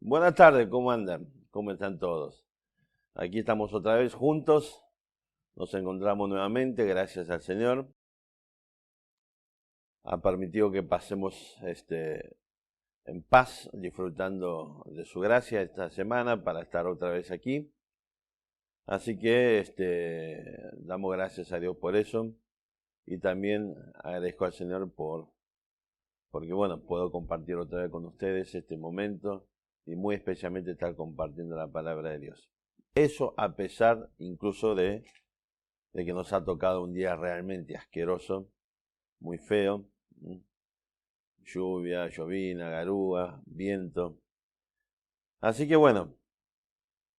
Buenas tardes, ¿cómo andan? ¿Cómo están todos? Aquí estamos otra vez juntos, nos encontramos nuevamente, gracias al Señor. Ha permitido que pasemos en paz, disfrutando de su gracia esta semana para estar otra vez aquí. Así que damos gracias a Dios por eso y también agradezco al Señor porque bueno, puedo compartir otra vez con ustedes este momento y muy especialmente estar compartiendo la palabra de Dios. Eso a pesar incluso de que nos ha tocado un día realmente asqueroso, muy feo, lluvia, llovina, garúa, viento. Así que bueno,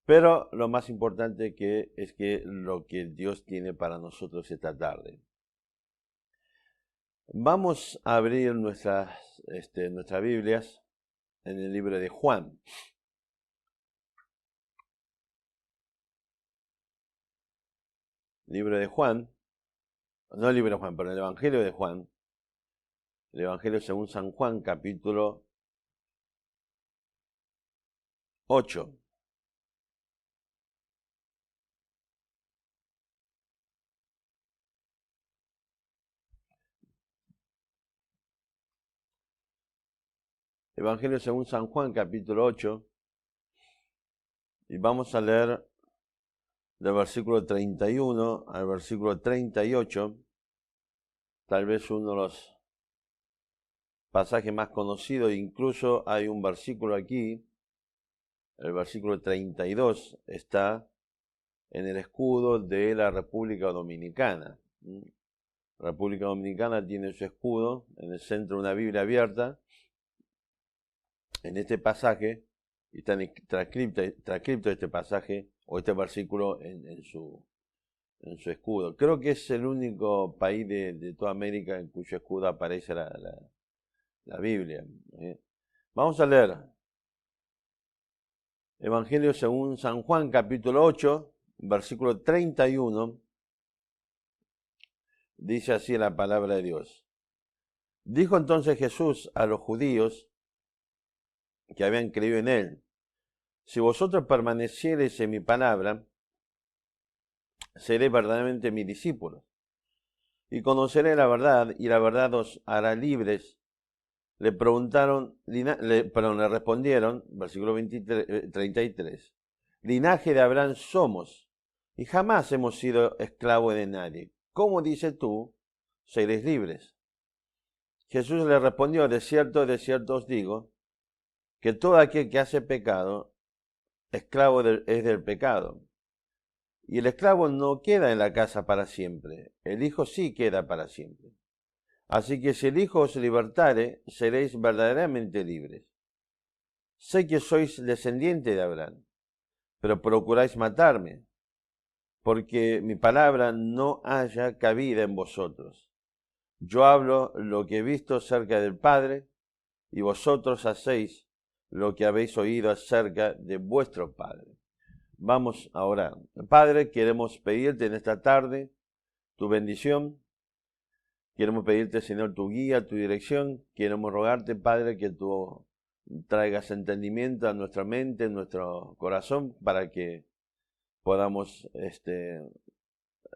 pero lo más importante es que lo que Dios tiene para nosotros esta tarde. Vamos a abrir nuestras Biblias en el libro de Juan. Libro de Juan, no el libro de Juan, pero el Evangelio de Juan. El Evangelio según San Juan, capítulo 8. Evangelio según San Juan, capítulo 8. Y vamos a leer del versículo 31 al versículo 38. Tal vez uno de los pasajes más conocidos. Incluso hay un versículo aquí, el versículo 32, está en el escudo de la República Dominicana. La República Dominicana tiene su escudo en el centro de una Biblia abierta. En este pasaje, y está transcripto este pasaje o este versículo en su escudo. Creo que es el único país de toda América en cuyo escudo aparece la Biblia. Vamos a leer Evangelio según San Juan, capítulo 8, versículo 31. Dice así la palabra de Dios. Dijo entonces Jesús a los judíos que habían creído en él: si vosotros permaneciereis en mi palabra, seré verdaderamente mis discípulos, y conoceré la verdad, y la verdad os hará libres. Le respondieron, versículo 33, linaje de Abraham somos, y jamás hemos sido esclavos de nadie. ¿Cómo dices tú, seréis libres? Jesús le respondió: de cierto os digo, que todo aquel que hace pecado, esclavo es del pecado. Y el esclavo no queda en la casa para siempre, el Hijo sí queda para siempre. Así que si el Hijo os libertare, seréis verdaderamente libres. Sé que sois descendiente de Abraham, pero procuráis matarme, porque mi palabra no haya cabida en vosotros. Yo hablo lo que he visto cerca del Padre, y vosotros hacéis lo que habéis oído acerca de vuestro Padre. Vamos a orar. Padre, queremos pedirte en esta tarde tu bendición. Queremos pedirte, Señor, tu guía, tu dirección. Queremos rogarte, Padre, que tú traigas entendimiento a nuestra mente, a nuestro corazón, para que podamos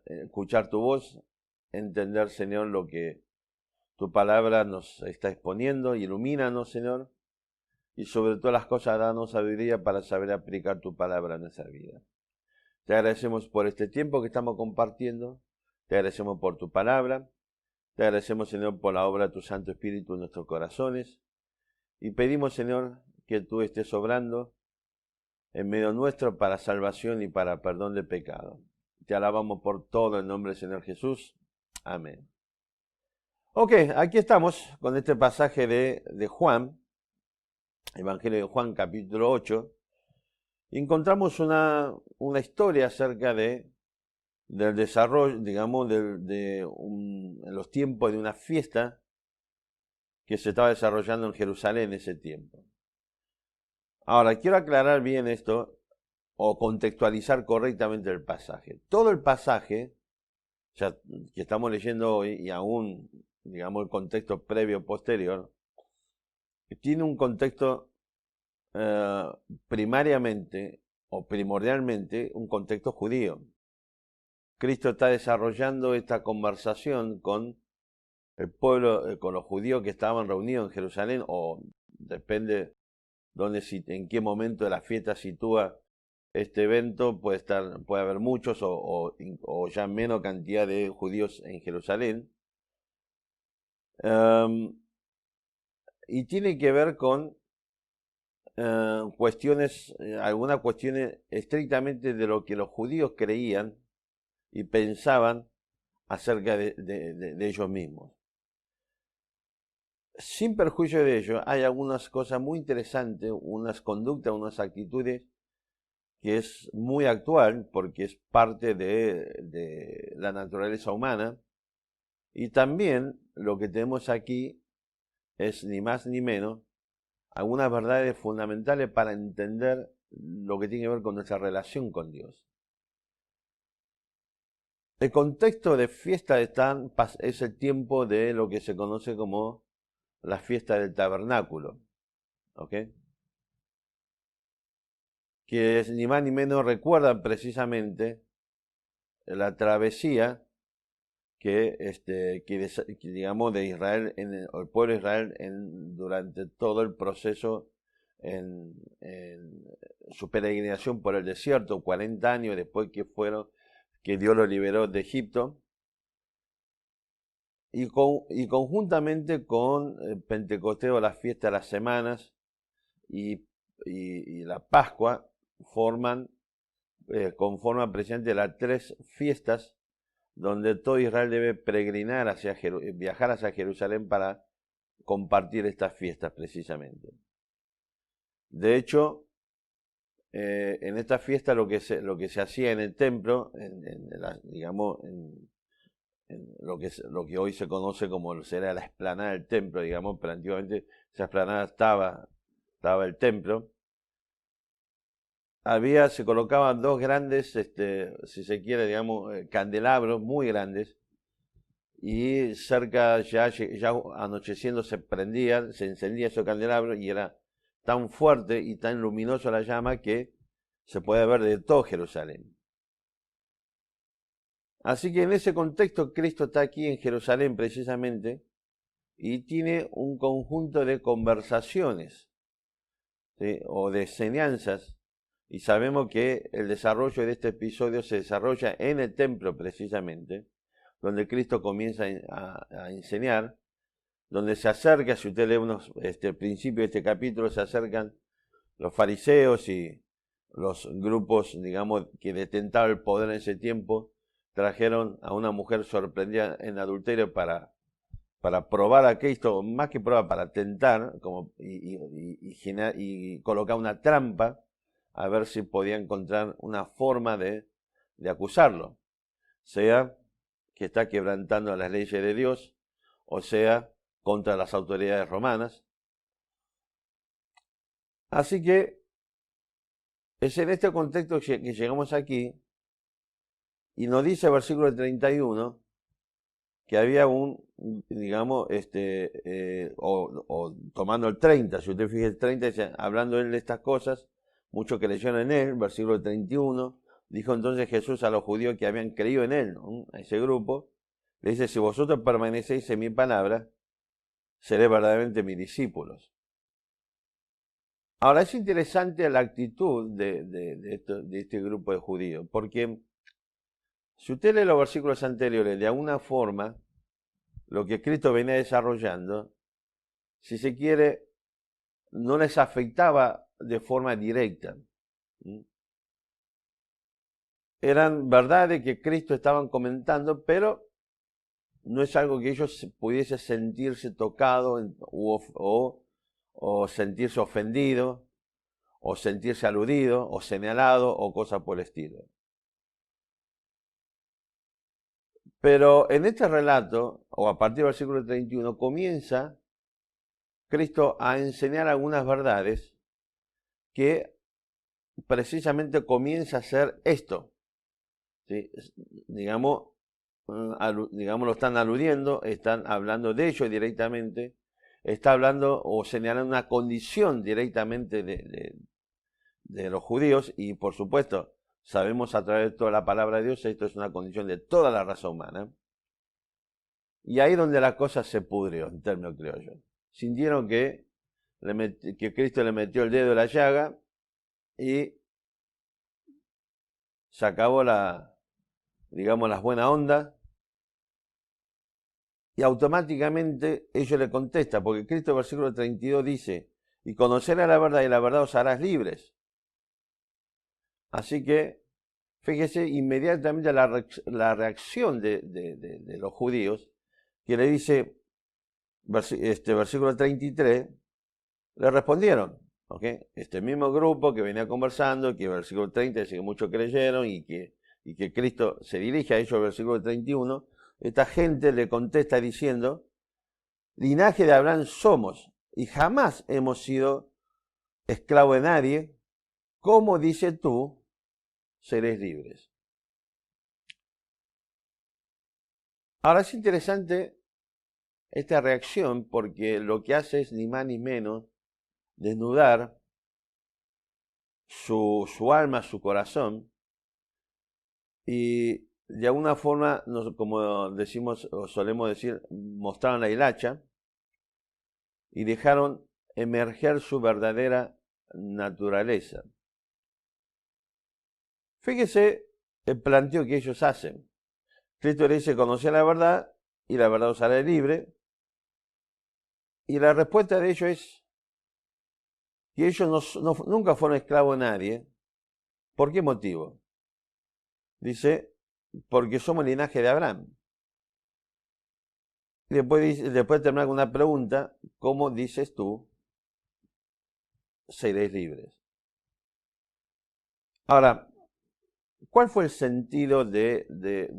escuchar tu voz, entender, Señor, lo que tu palabra nos está exponiendo. Ilumínanos, Señor, y sobre todas las cosas, danos sabiduría para saber aplicar tu palabra en nuestra vida. Te agradecemos por este tiempo que estamos compartiendo. Te agradecemos por tu palabra. Te agradecemos, Señor, por la obra de tu Santo Espíritu en nuestros corazones. Y pedimos, Señor, que tú estés obrando en medio nuestro para salvación y para perdón de pecado. Te alabamos por todo en nombre del Señor Jesús. Amén. Ok, aquí estamos con este pasaje de Juan, Evangelio de Juan, capítulo 8. Y encontramos una historia acerca del desarrollo, digamos, en los tiempos de una fiesta que se estaba desarrollando en Jerusalén en ese tiempo. Ahora, quiero aclarar bien esto o contextualizar correctamente el pasaje. Todo el pasaje, ya que estamos leyendo hoy, y aún, digamos, el contexto previo posterior, tiene un contexto eh, primariamente o primordialmente un contexto judío. Cristo está desarrollando esta conversación con el pueblo, con los judíos que estaban reunidos en Jerusalén, o depende dónde, en qué momento de la fiesta sitúa este evento, puede haber muchos o ya menos cantidad de judíos en Jerusalén. Y tiene que ver con algunas cuestiones estrictamente de lo que los judíos creían y pensaban acerca de ellos mismos. Sin perjuicio de ello, hay algunas cosas muy interesantes, unas conductas, unas actitudes que es muy actual porque es parte de la naturaleza humana. Y también lo que tenemos aquí es ni más ni menos algunas verdades fundamentales para entender lo que tiene que ver con nuestra relación con Dios. El contexto de fiesta es el tiempo de lo que se conoce como la fiesta del tabernáculo, ¿ok? Que es, ni más ni menos recuerdan precisamente la travesía que digamos de Israel, el pueblo de Israel durante todo el proceso en su peregrinación por el desierto, 40 años después que Dios los liberó de Egipto, y conjuntamente con Pentecostés o la fiesta de las semanas y la Pascua conforman precisamente las tres fiestas donde todo Israel debe peregrinar viajar hacia Jerusalén para compartir estas fiestas precisamente. De hecho, en esta fiesta lo que se hacía en el templo, digamos, en lo que hoy se conoce como será la explanada del templo, digamos, pero antiguamente esa explanada estaba el templo. Se colocaban dos grandes, si se quiere, digamos, candelabros muy grandes, y cerca, ya anocheciendo, se encendía ese candelabro, y era tan fuerte y tan luminosa la llama que se puede ver de todo Jerusalén. Así que en ese contexto Cristo está aquí en Jerusalén precisamente y tiene un conjunto de conversaciones, ¿sí?, o de enseñanzas, y sabemos que el desarrollo de este episodio se desarrolla en el templo precisamente, donde Cristo comienza a enseñar, donde se acerca, si usted lee al principio de este capítulo, se acercan los fariseos y los grupos, digamos, que detentaban el poder en ese tiempo, trajeron a una mujer sorprendida en adulterio para probar a Cristo, más que probar, para tentar y colocar una trampa a ver si podía encontrar una forma de acusarlo, sea que está quebrantando las leyes de Dios, o sea contra las autoridades romanas. Así que es en este contexto que llegamos aquí, y nos dice el versículo 31 que había digamos, tomando el 30, si usted fija el 30, dice, hablando él de estas cosas, muchos creyeron en él, versículo 31, dijo entonces Jesús a los judíos que habían creído en él, ¿no?, a ese grupo, le dice, si vosotros permanecéis en mi palabra, seré verdaderamente mis discípulos. Ahora es interesante la actitud de este grupo de judíos, porque si usted lee los versículos anteriores, de alguna forma, lo que Cristo venía desarrollando, si se quiere, no les afectaba de forma directa. Eran verdades que Cristo estaban comentando, pero no es algo que ellos pudiesen sentirse tocados o sentirse ofendidos, o sentirse aludidos, o señalados, o cosas por el estilo. Pero en este relato, o a partir del versículo 31, comienza Cristo a enseñar algunas verdades que precisamente comienza a ser esto, ¿sí? Digamos, lo están aludiendo, están hablando de ello directamente, está hablando o señalando una condición directamente de los judíos y por supuesto sabemos a través de toda la palabra de Dios esto es una condición de toda la raza humana. Y ahí donde la cosa se pudrió, en términos criollos. Sintieron que Cristo le metió el dedo en la llaga y se acabó digamos, las buenas ondas. Y automáticamente ellos le contestan, porque Cristo, versículo 32 dice, y conocerás la verdad y la verdad os harás libres. Así que, fíjese inmediatamente la reacción de los judíos, que le dice, versículo 33, le respondieron, ¿ok? Este mismo grupo que venía conversando, que versículo 30 dice que muchos creyeron y que Cristo se dirige a ellos, versículo 31, esta gente le contesta diciendo, linaje de Abraham somos y jamás hemos sido esclavos de nadie, como dices tú, seréis libres. Ahora es interesante esta reacción porque lo que hace es ni más ni menos desnudar su alma, su corazón y de alguna forma, como decimos o solemos decir, mostraron la hilacha y dejaron emerger su verdadera naturaleza. Fíjese el planteo que ellos hacen. Cristo le dice, conocer la verdad y la verdad os hará libre. Y la respuesta de ellos es que ellos nunca fueron esclavos de nadie. ¿Por qué motivo? Dice, porque somos linaje de Abraham. Y después termina con una pregunta, ¿cómo dices tú seréis libres? Ahora, ¿cuál fue el sentido de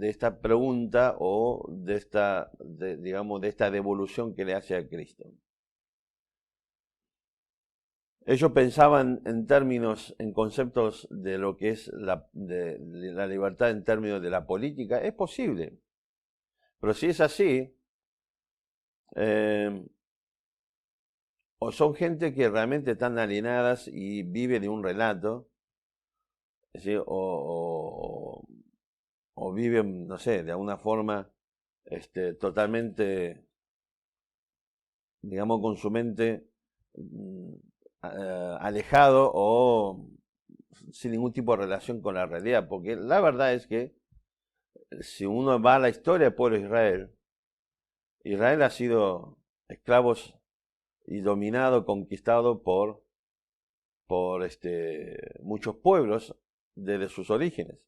esta pregunta o digamos, de esta devolución que le hace a Cristo? Ellos pensaban en términos, en conceptos de lo que es la libertad en términos de la política. Es posible. Pero si es así, o son gente que realmente están alienadas y vive de un relato, ¿sí? o viven, no sé, de alguna forma totalmente, digamos, con su mente alejado o sin ningún tipo de relación con la realidad, porque la verdad es que si uno va a la historia del pueblo de Israel, Israel ha sido esclavos y dominado, conquistado por muchos pueblos desde sus orígenes.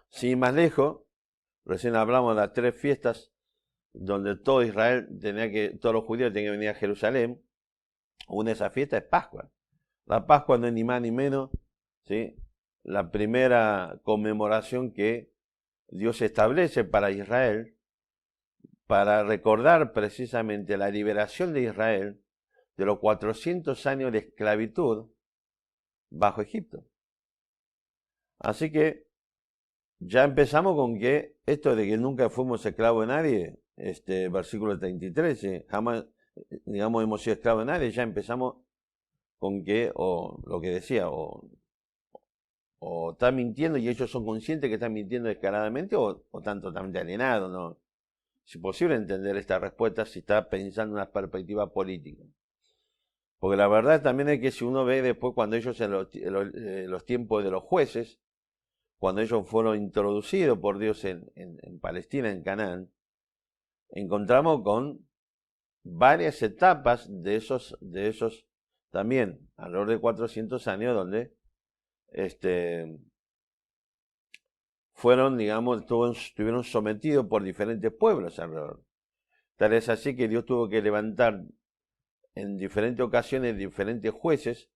Sin más lejos, recién hablamos de las 3 fiestas donde todo Israel todos los judíos tenían que venir a Jerusalén. Una de esas fiestas es Pascua. La Pascua no es ni más ni menos, ¿sí?, la primera conmemoración que Dios establece para Israel para recordar precisamente la liberación de Israel de los 400 años de esclavitud bajo Egipto. Así que ya empezamos con que esto de que nunca fuimos esclavos de nadie, versículo 33, jamás, digamos, hemos sido esclavos de nadie, ya empezamos con que, o lo que decía, o están mintiendo y ellos son conscientes que están mintiendo descaradamente o están totalmente alienados, ¿no? Es imposible entender esta respuesta si está pensando en una perspectiva política. Porque la verdad también es que si uno ve después cuando ellos en los tiempos de los jueces, cuando ellos fueron introducidos por Dios en Palestina, en Canaán, encontramos con varias etapas de esos también, alrededor de 400 años, donde fueron, digamos, estuvieron sometidos por diferentes pueblos alrededor. Tal es así que Dios tuvo que levantar en diferentes ocasiones diferentes jueces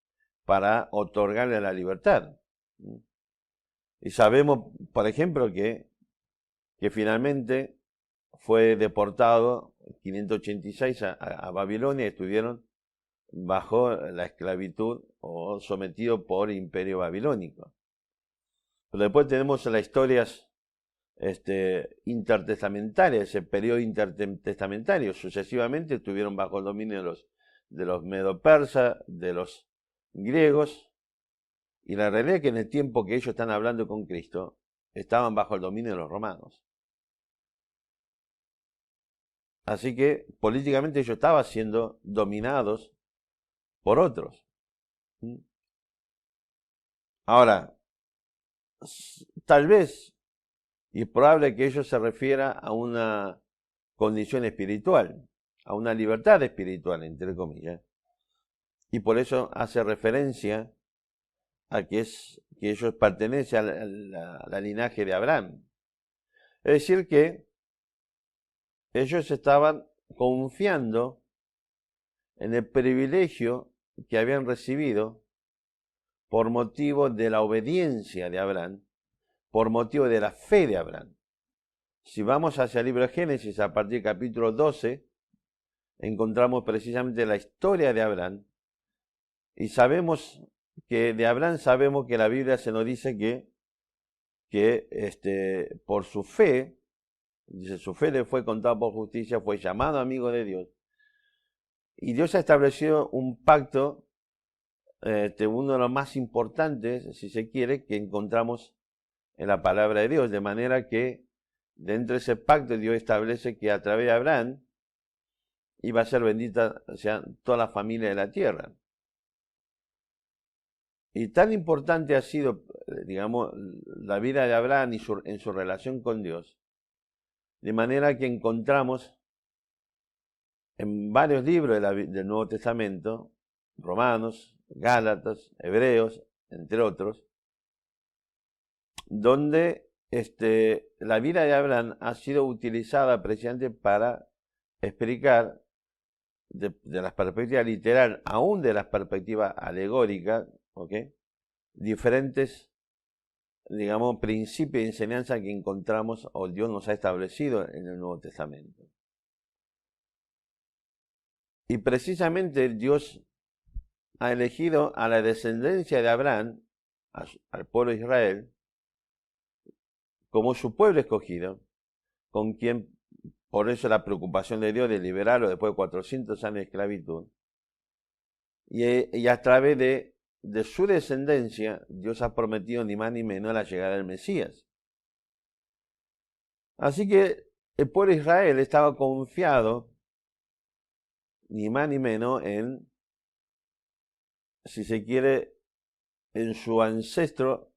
para otorgarle la libertad. Y sabemos, por ejemplo, que finalmente fue deportado en 586 a Babilonia y estuvieron bajo la esclavitud o sometidos por el imperio babilónico. Pero después tenemos las historias intertestamentaria, ese periodo intertestamentario. Sucesivamente estuvieron bajo el dominio de los medo-persas, de los griegos, y la realidad es que en el tiempo que ellos están hablando con Cristo, estaban bajo el dominio de los romanos. Así que políticamente ellos estaban siendo dominados por otros. Ahora, tal vez, y es probable que ello se refiera a una condición espiritual, a una libertad espiritual, entre comillas, y por eso hace referencia a que ellos pertenecen a la linaje de Abraham. Es decir, que ellos estaban confiando en el privilegio que habían recibido por motivo de la obediencia de Abraham, por motivo de la fe de Abraham. Si vamos hacia el libro de Génesis, a partir del capítulo 12, encontramos precisamente la historia de Abraham, y sabemos que de Abraham sabemos que la Biblia se nos dice que por su fe, dice, su fe le fue contada por justicia, fue llamado amigo de Dios, y Dios ha establecido un pacto, uno de los más importantes, si se quiere, que encontramos en la palabra de Dios, de manera que dentro de ese pacto Dios establece que a través de Abraham iba a ser bendita, o sea, toda la familia de la tierra. Y tan importante ha sido, digamos, la vida de Abraham en su relación con Dios, de manera que encontramos en varios libros del Nuevo Testamento, Romanos, Gálatas, Hebreos, entre otros, donde la vida de Abraham ha sido utilizada precisamente para explicar de la perspectiva literal, aún de la perspectiva alegórica, ¿okay?, diferentes, digamos, principios y enseñanzas que encontramos o Dios nos ha establecido en el Nuevo Testamento. Y precisamente Dios ha elegido a la descendencia de Abraham, al pueblo de Israel, como su pueblo escogido, con quien, por eso la preocupación de Dios de liberarlo después de 400 años de esclavitud, y a través de su descendencia, Dios ha prometido ni más ni menos la llegada del Mesías. Así que el pueblo de Israel estaba confiado, ni más ni menos, en, si se quiere, en su ancestro,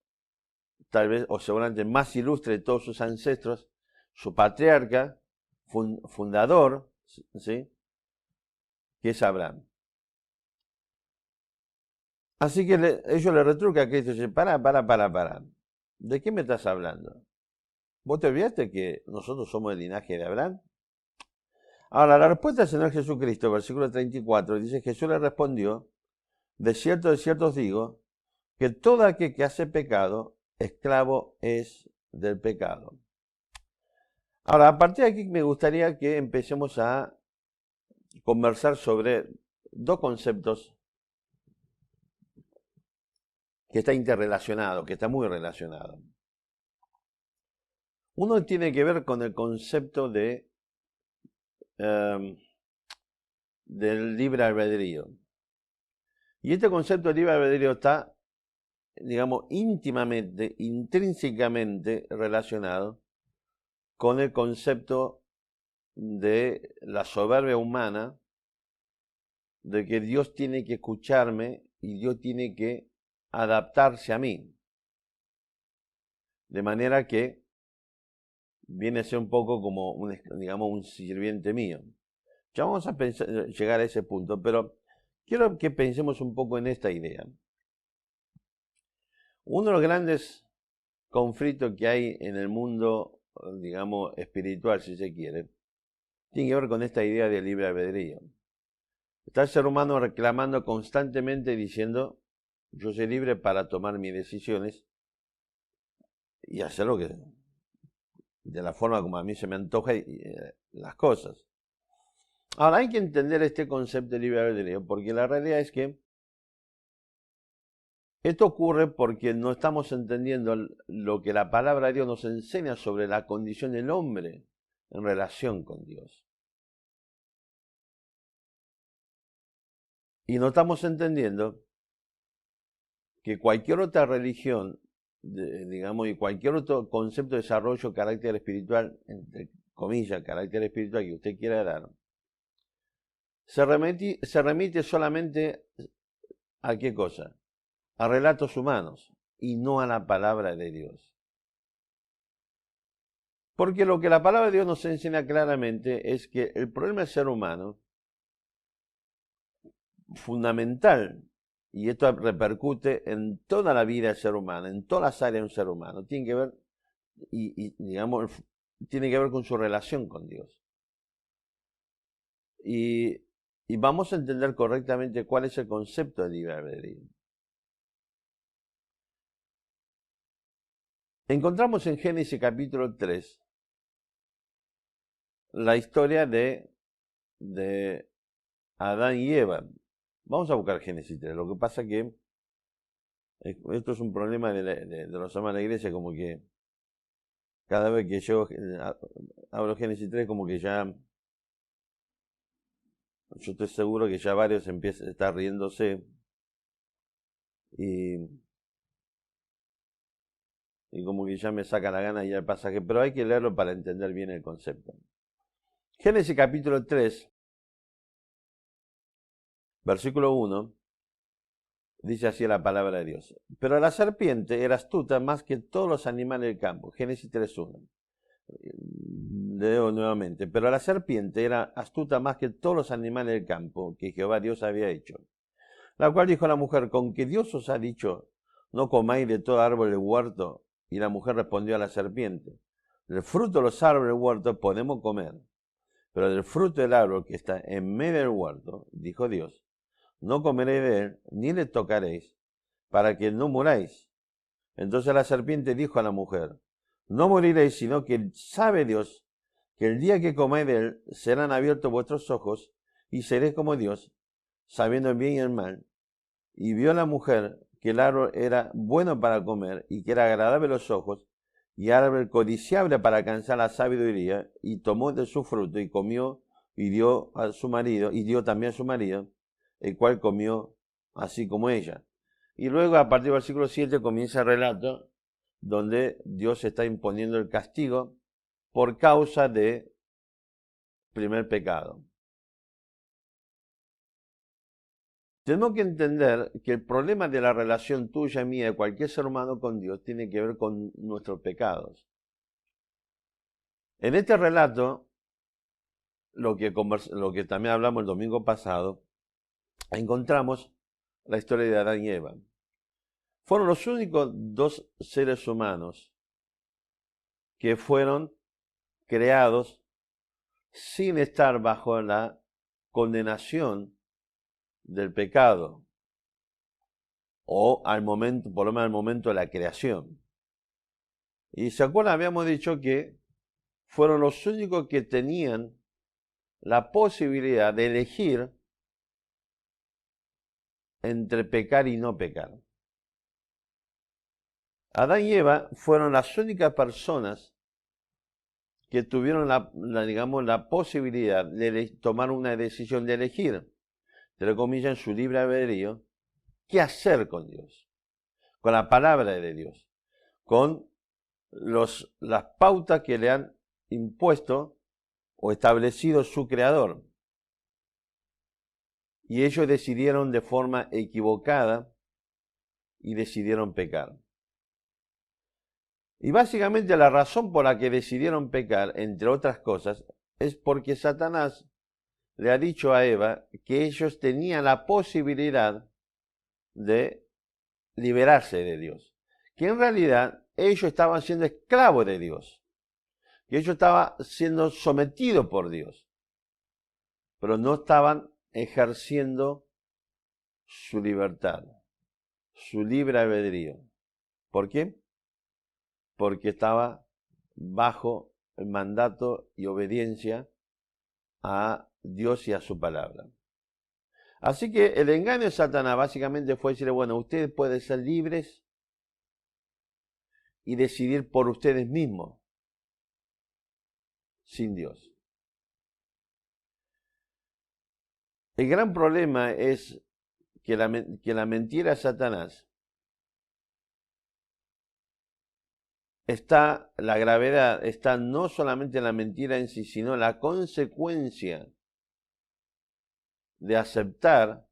tal vez, o seguramente más ilustre de todos sus ancestros, su patriarca, fundador, ¿sí?, que es Abraham. Así que ellos le retrucan a Cristo y dicen, para. ¿De qué me estás hablando? ¿Vos te olvidaste que nosotros somos el linaje de Abraham? Ahora, la respuesta del Señor Jesucristo, versículo 34, dice, Jesús le respondió, de cierto os digo, que todo aquel que hace pecado, esclavo es del pecado. Ahora, a partir de aquí me gustaría que empecemos a conversar sobre dos conceptos que está interrelacionado, que está muy relacionado. Uno tiene que ver con el concepto del libre albedrío. Y este concepto de libre albedrío está, digamos, íntimamente, intrínsecamente relacionado con el concepto de la soberbia humana, de que Dios tiene que escucharme y Dios tiene que adaptarse a mí. De manera que viene a ser un poco como un sirviente mío. Ya vamos a llegar a ese punto, pero quiero que pensemos un poco en esta idea. Uno de los grandes conflictos que hay en el mundo, digamos, espiritual, si se quiere, tiene que ver con esta idea de libre albedrío. Está el ser humano reclamando constantemente diciendo, yo soy libre para tomar mis decisiones y hacer lo que, de la forma como a mí se me antoja las cosas. Ahora hay que entender este concepto de libre albedrío, porque la realidad es que Esto ocurre porque no estamos entendiendo lo que la palabra de Dios nos enseña sobre la condición del hombre en relación con Dios. Y no estamos entendiendo que cualquier otra religión, digamos, y cualquier otro concepto de desarrollo, carácter espiritual, entre comillas, carácter espiritual que usted quiera dar, se remite solamente a qué cosa, a relatos humanos y no a la palabra de Dios. Porque lo que la palabra de Dios nos enseña claramente es que el problema del ser humano, fundamental, y esto repercute en toda la vida del ser humano, en todas las áreas de un ser humano, tiene que ver, digamos, tiene que ver con su relación con Dios. Y vamos a entender correctamente cuál es el concepto de libre albedrío. Encontramos en Génesis capítulo 3 la historia de Adán y Eva. Vamos a buscar Génesis 3. Lo que pasa que esto es un problema de los hermanos de la iglesia, como que cada vez que yo hablo Génesis 3, como que ya, yo estoy seguro que ya varios empiezan a estar riéndose y como que ya me saca la gana y el pasaje, pero hay que leerlo para entender bien el concepto. Génesis capítulo 3, versículo 1, dice así la palabra de Dios. Pero la serpiente era astuta más que todos los animales del campo. Génesis 3:1. Leo nuevamente. Pero la serpiente era astuta más que todos los animales del campo que Jehová Dios había hecho. La cual dijo a la mujer, ¿con que Dios os ha dicho, no comáis de todo árbol del huerto? Y la mujer respondió a la serpiente, del fruto de los árboles del huerto podemos comer, pero del fruto del árbol que está en medio del huerto, dijo Dios, no comeréis de él, ni le tocaréis, para que no muráis. Entonces la serpiente dijo a la mujer, no moriréis, sino que sabe Dios que el día que comáis de él serán abiertos vuestros ojos y seréis como Dios, sabiendo el bien y el mal. Y vio la mujer que el árbol era bueno para comer y que era agradable a los ojos y árbol codiciable para alcanzar la sabiduría, y tomó de su fruto y comió y dio a su marido, y dio también a su marido, el cual comió así como ella. Y luego a partir del versículo 7 comienza el relato donde Dios está imponiendo el castigo por causa de primer pecado. Tenemos que entender que el problema de la relación tuya y mía, de cualquier ser humano con Dios, tiene que ver con nuestros pecados. En este relato, lo que también hablamos el domingo pasado, encontramos la historia de Adán y Eva. Fueron los únicos dos seres humanos que fueron creados sin estar bajo la condenación del pecado, o al momento, por lo menos al momento de la creación. Y se acuerdan, habíamos dicho que fueron los únicos que tenían la posibilidad de elegir entre pecar y no pecar. Adán y Eva fueron las únicas personas que tuvieron digamos, la posibilidad de tomar una decisión de elegir, entre comillas, en su libre albedrío, qué hacer con Dios, con la palabra de Dios, con las pautas que le han impuesto o establecido su creador. Y ellos decidieron de forma equivocada y decidieron pecar. Y básicamente la razón por la que decidieron pecar, entre otras cosas, es porque Satanás le ha dicho a Eva que ellos tenían la posibilidad de liberarse de Dios. Que en realidad ellos estaban siendo esclavos de Dios. Que ellos estaban siendo sometidos por Dios. Pero no estaban ejerciendo su libertad, su libre albedrío. ¿Por qué? Porque estaba bajo el mandato y obediencia a Dios y a su palabra. Así que el engaño de Satanás básicamente fue decirle, bueno, ustedes pueden ser libres y decidir por ustedes mismos, sin Dios. El gran problema es que la mentira de Satanás la gravedad está no solamente en la mentira en sí, sino en la consecuencia de aceptar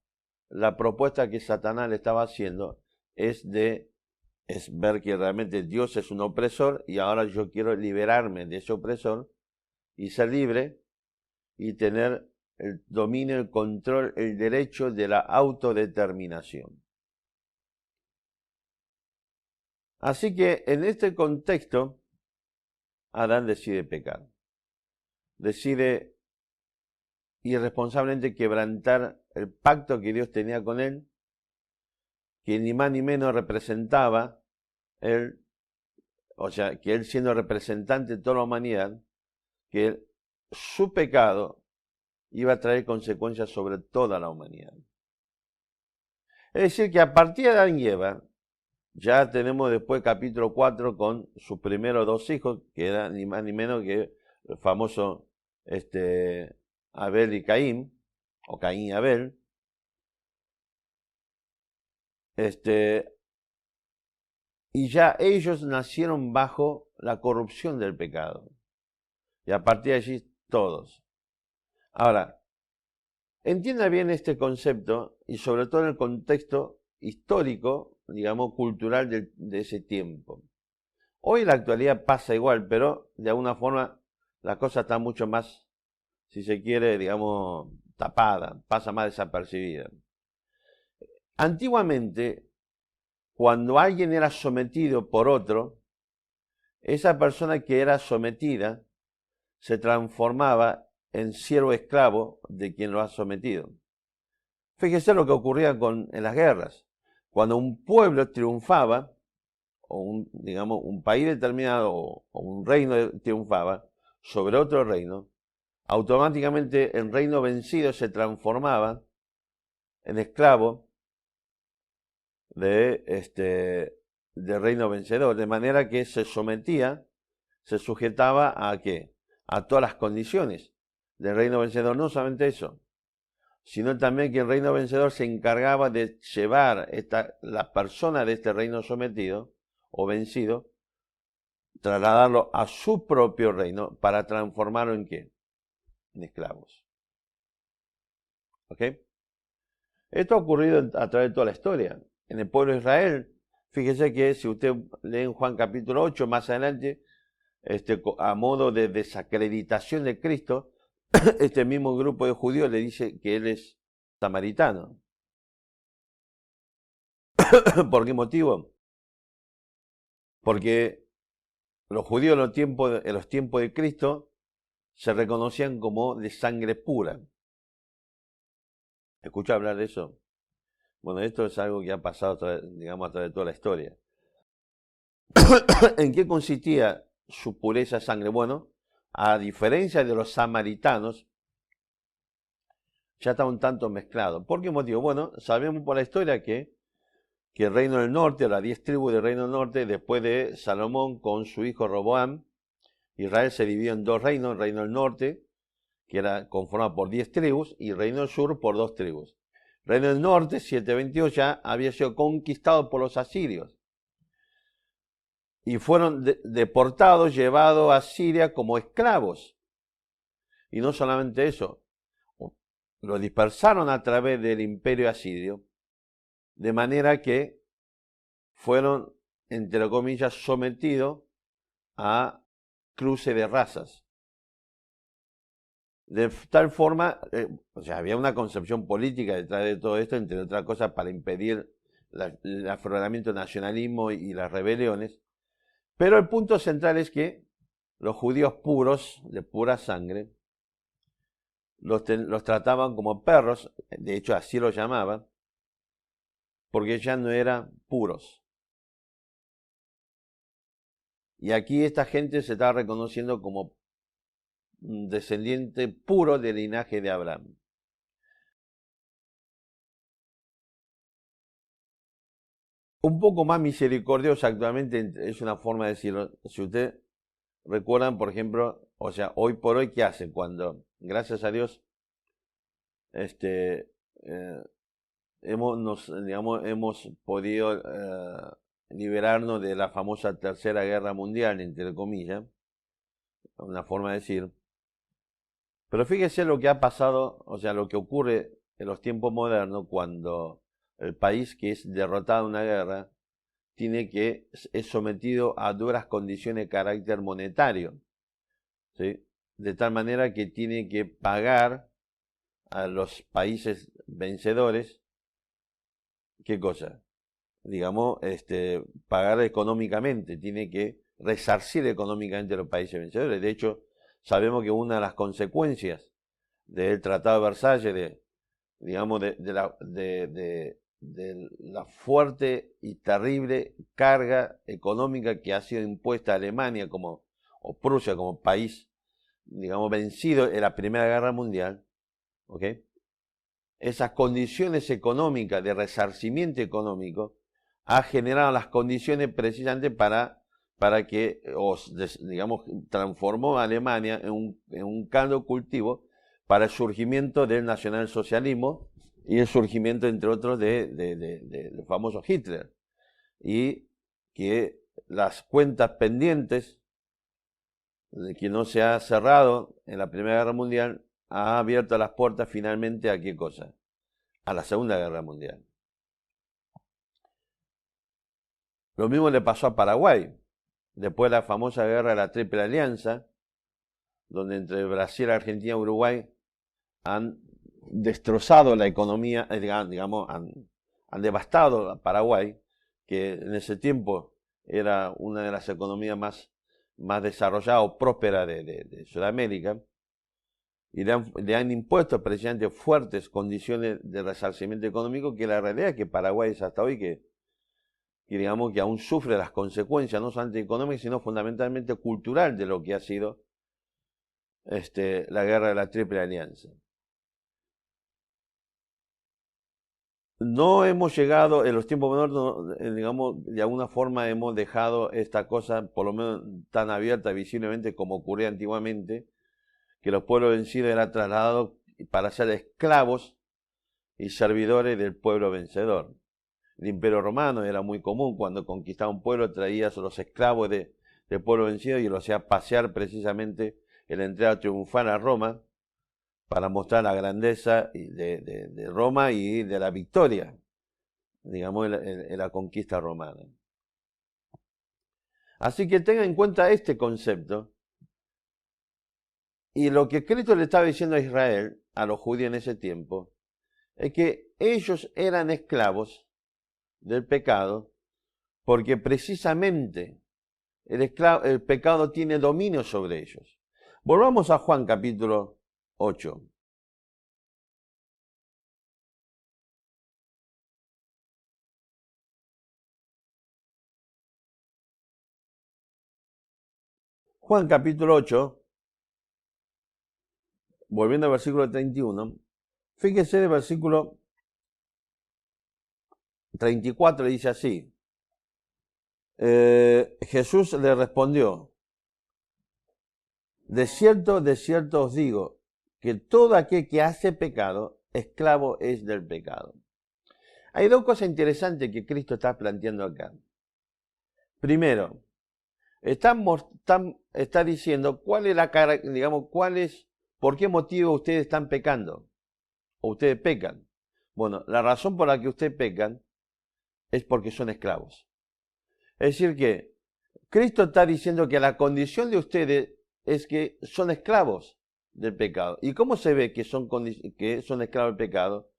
la propuesta que Satanás le estaba haciendo, es ver que realmente Dios es un opresor y ahora yo quiero liberarme de ese opresor y ser libre y tener el dominio, el control, el derecho de la autodeterminación. Así que en este contexto, Adán decide pecar. Decide irresponsablemente quebrantar el pacto que Dios tenía con él, que ni más ni menos representaba él, o sea, que él siendo representante de toda la humanidad, que su pecado iba a traer consecuencias sobre toda la humanidad. Es decir, que a partir de Adán y Eva, ya tenemos después capítulo 4 con sus primeros dos hijos, que eran ni más ni menos que el famoso Abel y Caín, o Caín y Abel. Y ya ellos nacieron bajo la corrupción del pecado. Y a partir de allí todos. Ahora, entienda bien este concepto y sobre todo en el contexto histórico, digamos, cultural de ese tiempo. Hoy en la actualidad pasa igual, pero de alguna forma la cosa está mucho más, si se quiere, digamos, tapada, pasa más desapercibida. Antiguamente, cuando alguien era sometido por otro, esa persona que era sometida se transformaba en siervo esclavo de quien lo ha sometido. Fíjese lo que ocurría en las guerras. Cuando un pueblo triunfaba, o digamos, un país determinado o un reino triunfaba sobre otro reino, automáticamente el reino vencido se transformaba en esclavo del reino vencedor, de manera que se sometía, se sujetaba a ¿qué? A todas las condiciones del reino vencedor. No solamente eso, sino también que el reino vencedor se encargaba de llevar la persona de este reino sometido o vencido, trasladarlo a su propio reino para transformarlo en ¿qué? En esclavos. ¿Ok? Esto ha ocurrido a través de toda la historia. En el pueblo de Israel, fíjese que si usted lee en Juan capítulo 8, más adelante, a modo de desacreditación de Cristo, este mismo grupo de judíos le dice que él es samaritano. ¿Por qué motivo? Porque los judíos en los tiempos de Cristo se reconocían como de sangre pura. ¿Escucha hablar de eso? Bueno, esto es algo que ha pasado, digamos, a través de toda la historia. ¿En qué consistía su pureza de sangre? Bueno, a diferencia de los samaritanos, ya está un tanto mezclado. ¿Por qué motivo? Bueno, sabemos por la historia que el reino del norte, las 10 tribus del reino del norte, después de Salomón con su hijo Roboam, Israel se dividió en dos reinos, el reino del norte, que era conformado por 10 tribus, y el reino del sur por 2 tribus. El reino del norte, 722, ya había sido conquistado por los asirios. Y fueron deportados, llevados a Siria como esclavos. Y no solamente eso, los dispersaron a través del imperio asirio, de manera que fueron, entre comillas, sometidos a cruce de razas. De tal forma, o sea, había una concepción política detrás de todo esto, entre otras cosas, para impedir el afloramiento del nacionalismo y las rebeliones. Pero el punto central es que los judíos puros, de pura sangre, los trataban como perros, de hecho así los llamaban, porque ya no eran puros. Y aquí esta gente se estaba reconociendo como un descendiente puro del linaje de Abraham. un poco más misericordiosa actualmente, es una forma de decirlo. Si ustedes recuerdan, por ejemplo, o sea, hoy por hoy, ¿qué hacen? Cuando, gracias a Dios, este, eh, hemos podido liberarnos de la famosa Tercera Guerra Mundial, entre comillas, una forma de decir. Pero fíjese lo que ha pasado, o sea, lo que ocurre en los tiempos modernos cuando el país que es derrotado en una guerra es sometido a duras condiciones de carácter monetario, ¿sí? De tal manera que tiene que pagar a los países vencedores, ¿qué cosa? Digamos, pagar económicamente, tiene que resarcir económicamente a los países vencedores. De hecho, sabemos que una de las consecuencias del Tratado de Versalles, digamos, de la fuerte y terrible carga económica que ha sido impuesta a Alemania o Prusia como país, digamos, vencido en la Primera Guerra Mundial, ¿ok? Esas condiciones económicas de resarcimiento económico ha generado las condiciones precisamente para que, digamos, transformó a Alemania en un caldo de cultivo para el surgimiento del nacionalsocialismo y el surgimiento, entre otros, del famoso Hitler. Y que las cuentas pendientes, de que no se ha cerrado en la Primera Guerra Mundial, ha abierto las puertas finalmente a ¿qué cosa? A la Segunda Guerra Mundial. Lo mismo le pasó a Paraguay, después de la famosa guerra de la Triple Alianza, donde entre Brasil, Argentina y Uruguay han destrozado la economía, digamos, han devastado a Paraguay, que en ese tiempo era una de las economías más desarrolladas o prósperas de Sudamérica, y le han impuesto precisamente fuertes condiciones de resarcimiento económico, que la realidad es que Paraguay es hasta hoy que digamos que aún sufre las consecuencias no solamente económicas, sino fundamentalmente cultural de lo que ha sido la guerra de la Triple Alianza. No hemos llegado, en los tiempos modernos, digamos, de alguna forma hemos dejado esta cosa, por lo menos tan abierta visiblemente como ocurría antiguamente, que los pueblos vencidos eran trasladados para ser esclavos y servidores del pueblo vencedor. El Imperio Romano era muy común, cuando conquistaba un pueblo traía a los esclavos del pueblo vencido y lo hacía pasear precisamente en la entrada triunfal a Roma, para mostrar la grandeza de Roma y de la victoria, digamos, en la conquista romana. Así que tengan en cuenta este concepto. Y lo que Cristo le estaba diciendo a Israel, a los judíos en ese tiempo, es que ellos eran esclavos del pecado, porque precisamente el pecado tiene dominio sobre ellos. Volvamos a Juan capítulo 8. Juan capítulo 8, volviendo al versículo 31, fíjese el versículo 34, dice así. Jesús le respondió: de cierto os digo, que todo aquel que hace pecado, esclavo es del pecado. Hay dos cosas interesantes que Cristo está planteando acá. Primero, está diciendo cuál es por qué motivo ustedes están pecando, o ustedes pecan. Bueno, la razón por la que ustedes pecan es porque son esclavos. Es decir que Cristo está diciendo que la condición de ustedes es que son esclavos del pecado. ¿Y cómo se ve que son esclavos del pecado?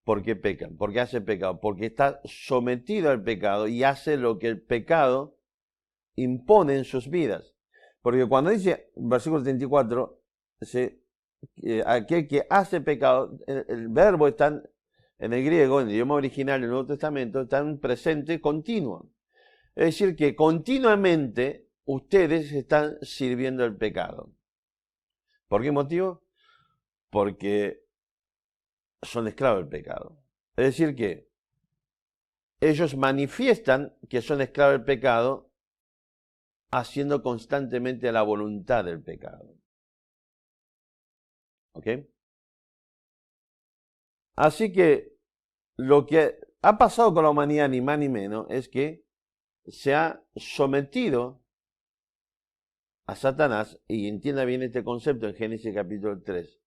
Porque pecan, porque hacen pecado, porque está sometido al pecado y hace lo que el pecado impone en sus vidas. Porque cuando dice, versículo 34, aquel que hace pecado, el verbo está en el griego, en el idioma original del Nuevo Testamento, está en presente continuo. Es decir, que continuamente ustedes están sirviendo el pecado. ¿Por qué motivo? Porque son esclavos del pecado. Es decir que ellos manifiestan que son esclavos del pecado, haciendo constantemente la voluntad del pecado. ¿Ok? Así que lo que ha pasado con la humanidad, ni más ni menos, es que se ha sometido a Satanás, y entienda bien este concepto en Génesis capítulo 3.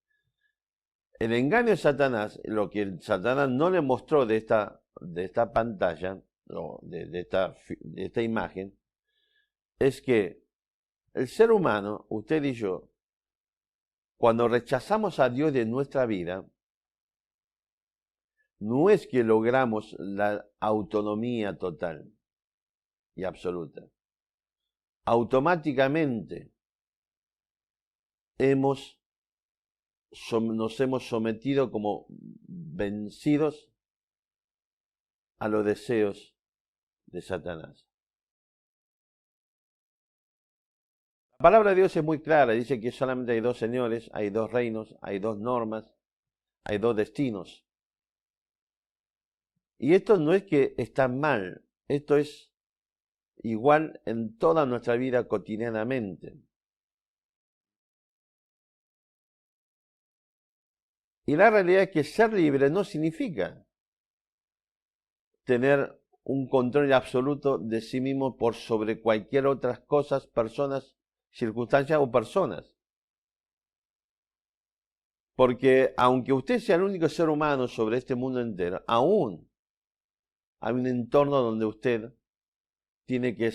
El engaño de Satanás, lo que Satanás no le mostró de esta pantalla, o de esta imagen, es que el ser humano, usted y yo, cuando rechazamos a Dios de nuestra vida, no es que logramos la autonomía total y absoluta. Automáticamente nos hemos sometido como vencidos a los deseos de Satanás. La palabra de Dios es muy clara, dice que solamente hay dos señores, hay dos reinos, hay dos normas, hay dos destinos. Y esto no es que está mal, esto es igual en toda nuestra vida cotidianamente. Y la realidad es que ser libre no significa tener un control absoluto de sí mismo por sobre cualquier otras cosas, personas, circunstancias o personas. Porque aunque usted sea el único ser humano sobre este mundo entero, aún hay un entorno donde usted tiene que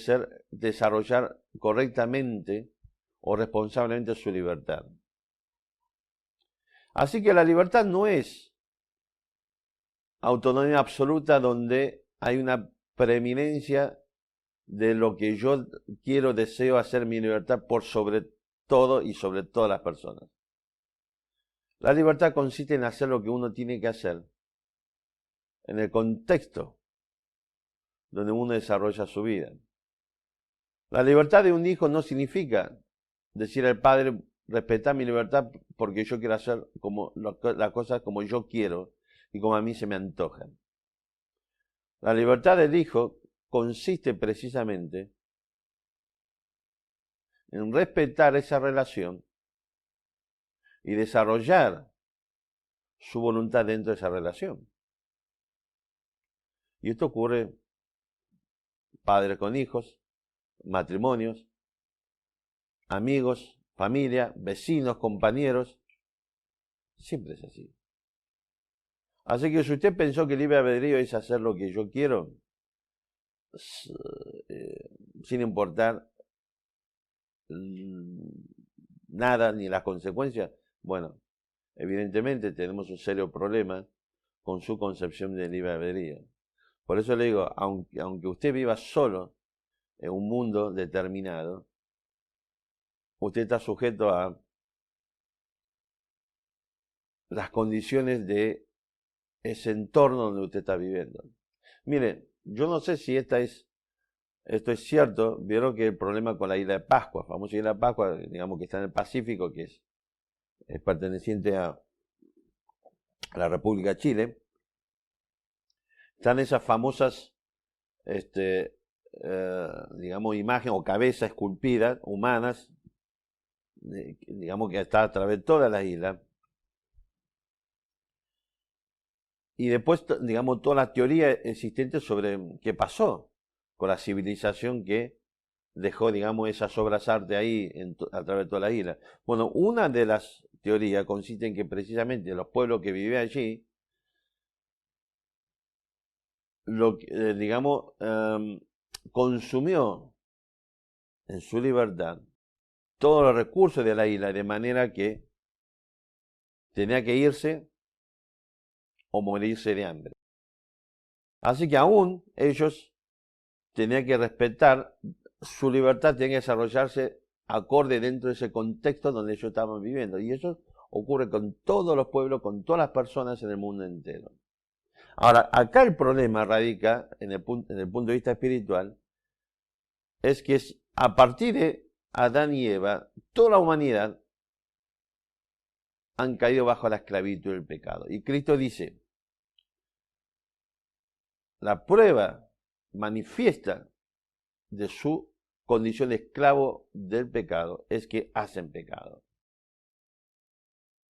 desarrollar correctamente o responsablemente su libertad. Así que la libertad no es autonomía absoluta donde hay una preeminencia de lo que yo quiero, deseo hacer mi libertad por sobre todo y sobre todas las personas. La libertad consiste en hacer lo que uno tiene que hacer en el contexto donde uno desarrolla su vida. La libertad de un hijo no significa decir al padre, respetá mi libertad porque yo quiero hacer las cosas como yo quiero y como a mí se me antojan. La libertad del hijo consiste precisamente en respetar esa relación y desarrollar su voluntad dentro de esa relación. Y esto ocurre padres con hijos, matrimonios, amigos, familia, vecinos, compañeros. Siempre es así. Así que si usted pensó que el libre albedrío es hacer lo que yo quiero, sin importar nada ni las consecuencias, bueno, evidentemente tenemos un serio problema con su concepción de libre albedrío. Por eso le digo, aunque usted viva solo en un mundo determinado, usted está sujeto a las condiciones de ese entorno donde usted está viviendo. Mire, yo no sé si esto es cierto. Vieron que el problema con la isla de Pascua, famosa isla de Pascua, digamos que está en el Pacífico, que es perteneciente a la República de Chile, están esas famosas, digamos, imágenes o cabezas esculpidas, humanas, digamos que está a través de toda la isla. Y después, digamos, toda la teoría existente sobre qué pasó con la civilización que dejó, digamos, esas obras de arte ahí a través de toda la isla. Bueno, una de las teorías consiste en que precisamente los pueblos que vivían allí, digamos, consumió en su libertad todos los recursos de la isla, de manera que tenía que irse o morirse de hambre. Así que aún ellos tenían que respetar su libertad, tenían que desarrollarse acorde dentro de ese contexto donde ellos estaban viviendo. Y eso ocurre con todos los pueblos, con todas las personas en el mundo entero. Ahora, acá el problema radica en el punto de vista espiritual, es que a partir de Adán y Eva, toda la humanidad han caído bajo la esclavitud del pecado. Y Cristo dice, la prueba manifiesta de su condición de esclavo del pecado es que hacen pecado.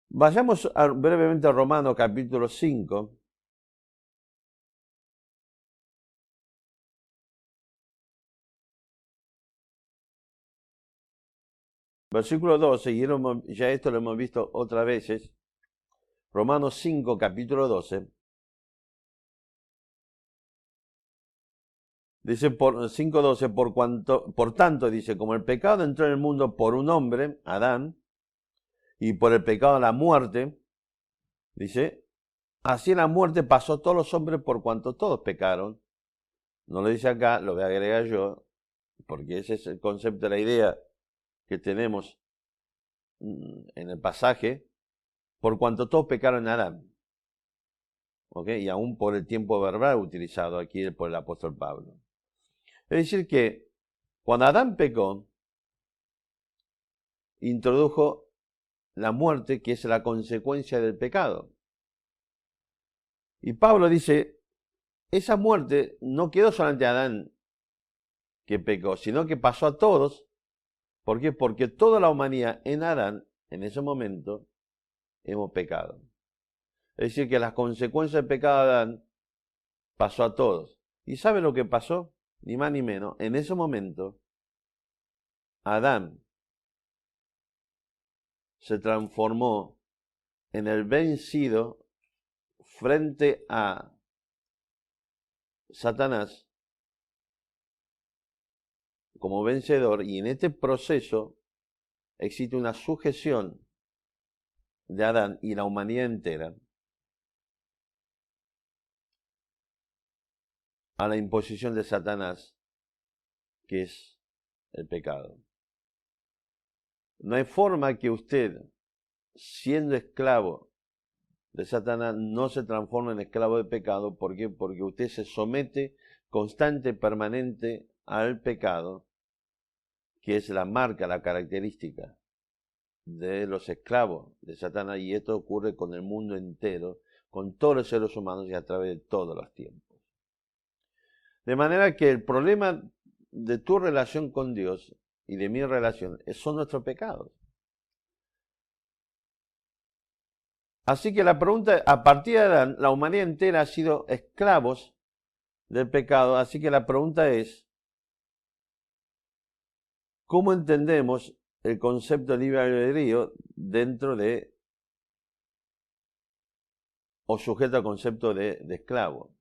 Vayamos brevemente a Romanos capítulo 5. Versículo 12, y ya esto lo hemos visto otras veces. Romanos 5, capítulo 12. Dice 5:12, por tanto, dice, como el pecado entró en el mundo por un hombre, Adán, y por el pecado la muerte, dice, así la muerte pasó a todos los hombres por cuanto todos pecaron. No lo dice acá, lo voy a agregar yo, porque ese es el concepto de la idea que tenemos en el pasaje, por cuanto todos pecaron en Adán. ¿Ok? Y aún por el tiempo verbal utilizado aquí por el apóstol Pablo. Es decir que cuando Adán pecó, introdujo la muerte, que es la consecuencia del pecado. Y Pablo dice, esa muerte no quedó solamente a Adán que pecó, sino que pasó a todos. ¿Por qué? Porque toda la humanidad en Adán, en ese momento, hemos pecado. Es decir, que las consecuencias del pecado de Adán pasó a todos. ¿Y sabe lo que pasó? Ni más ni menos. En ese momento, Adán se transformó en el vencido frente a Satanás como vencedor, y en este proceso existe una sujeción de Adán y la humanidad entera a la imposición de Satanás, que es el pecado. No hay forma que usted, siendo esclavo de Satanás, no se transforme en esclavo de pecado. ¿Por qué? Porque usted se somete constante, permanente al pecado, que es la marca, la característica de los esclavos de Satanás, y esto ocurre con el mundo entero, con todos los seres humanos y a través de todos los tiempos. De manera que el problema de tu relación con Dios y de mi relación son nuestros pecados. Así que la pregunta, a partir de Adán, la humanidad entera ha sido esclavos del pecado, así que la pregunta es, ¿cómo entendemos el concepto de libre albedrío dentro de, o sujeto al concepto de esclavo?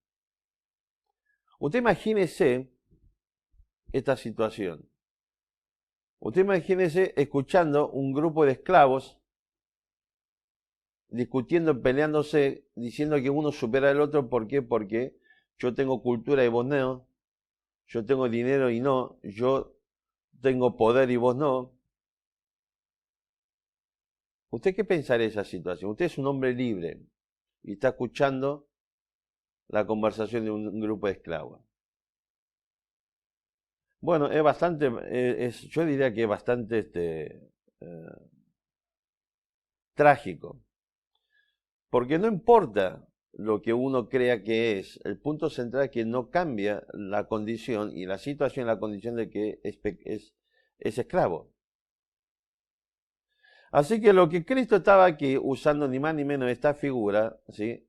Usted imagínese esta situación. Usted imagínese escuchando un grupo de esclavos discutiendo, peleándose, diciendo que uno supera al otro. ¿Por qué? Porque yo tengo cultura y vos no, yo tengo dinero y no, yo tengo poder y vos no. ¿Usted qué pensaría de esa situación? Usted es un hombre libre y está escuchando la conversación de un grupo de esclavos. Bueno, es bastante, yo diría que es bastante trágico, porque no importa lo que uno crea que es, el punto central es que no cambia la condición y la situación, la condición de que es esclavo. Así que lo que Cristo estaba aquí usando ni más ni menos esta figura, ¿sí?,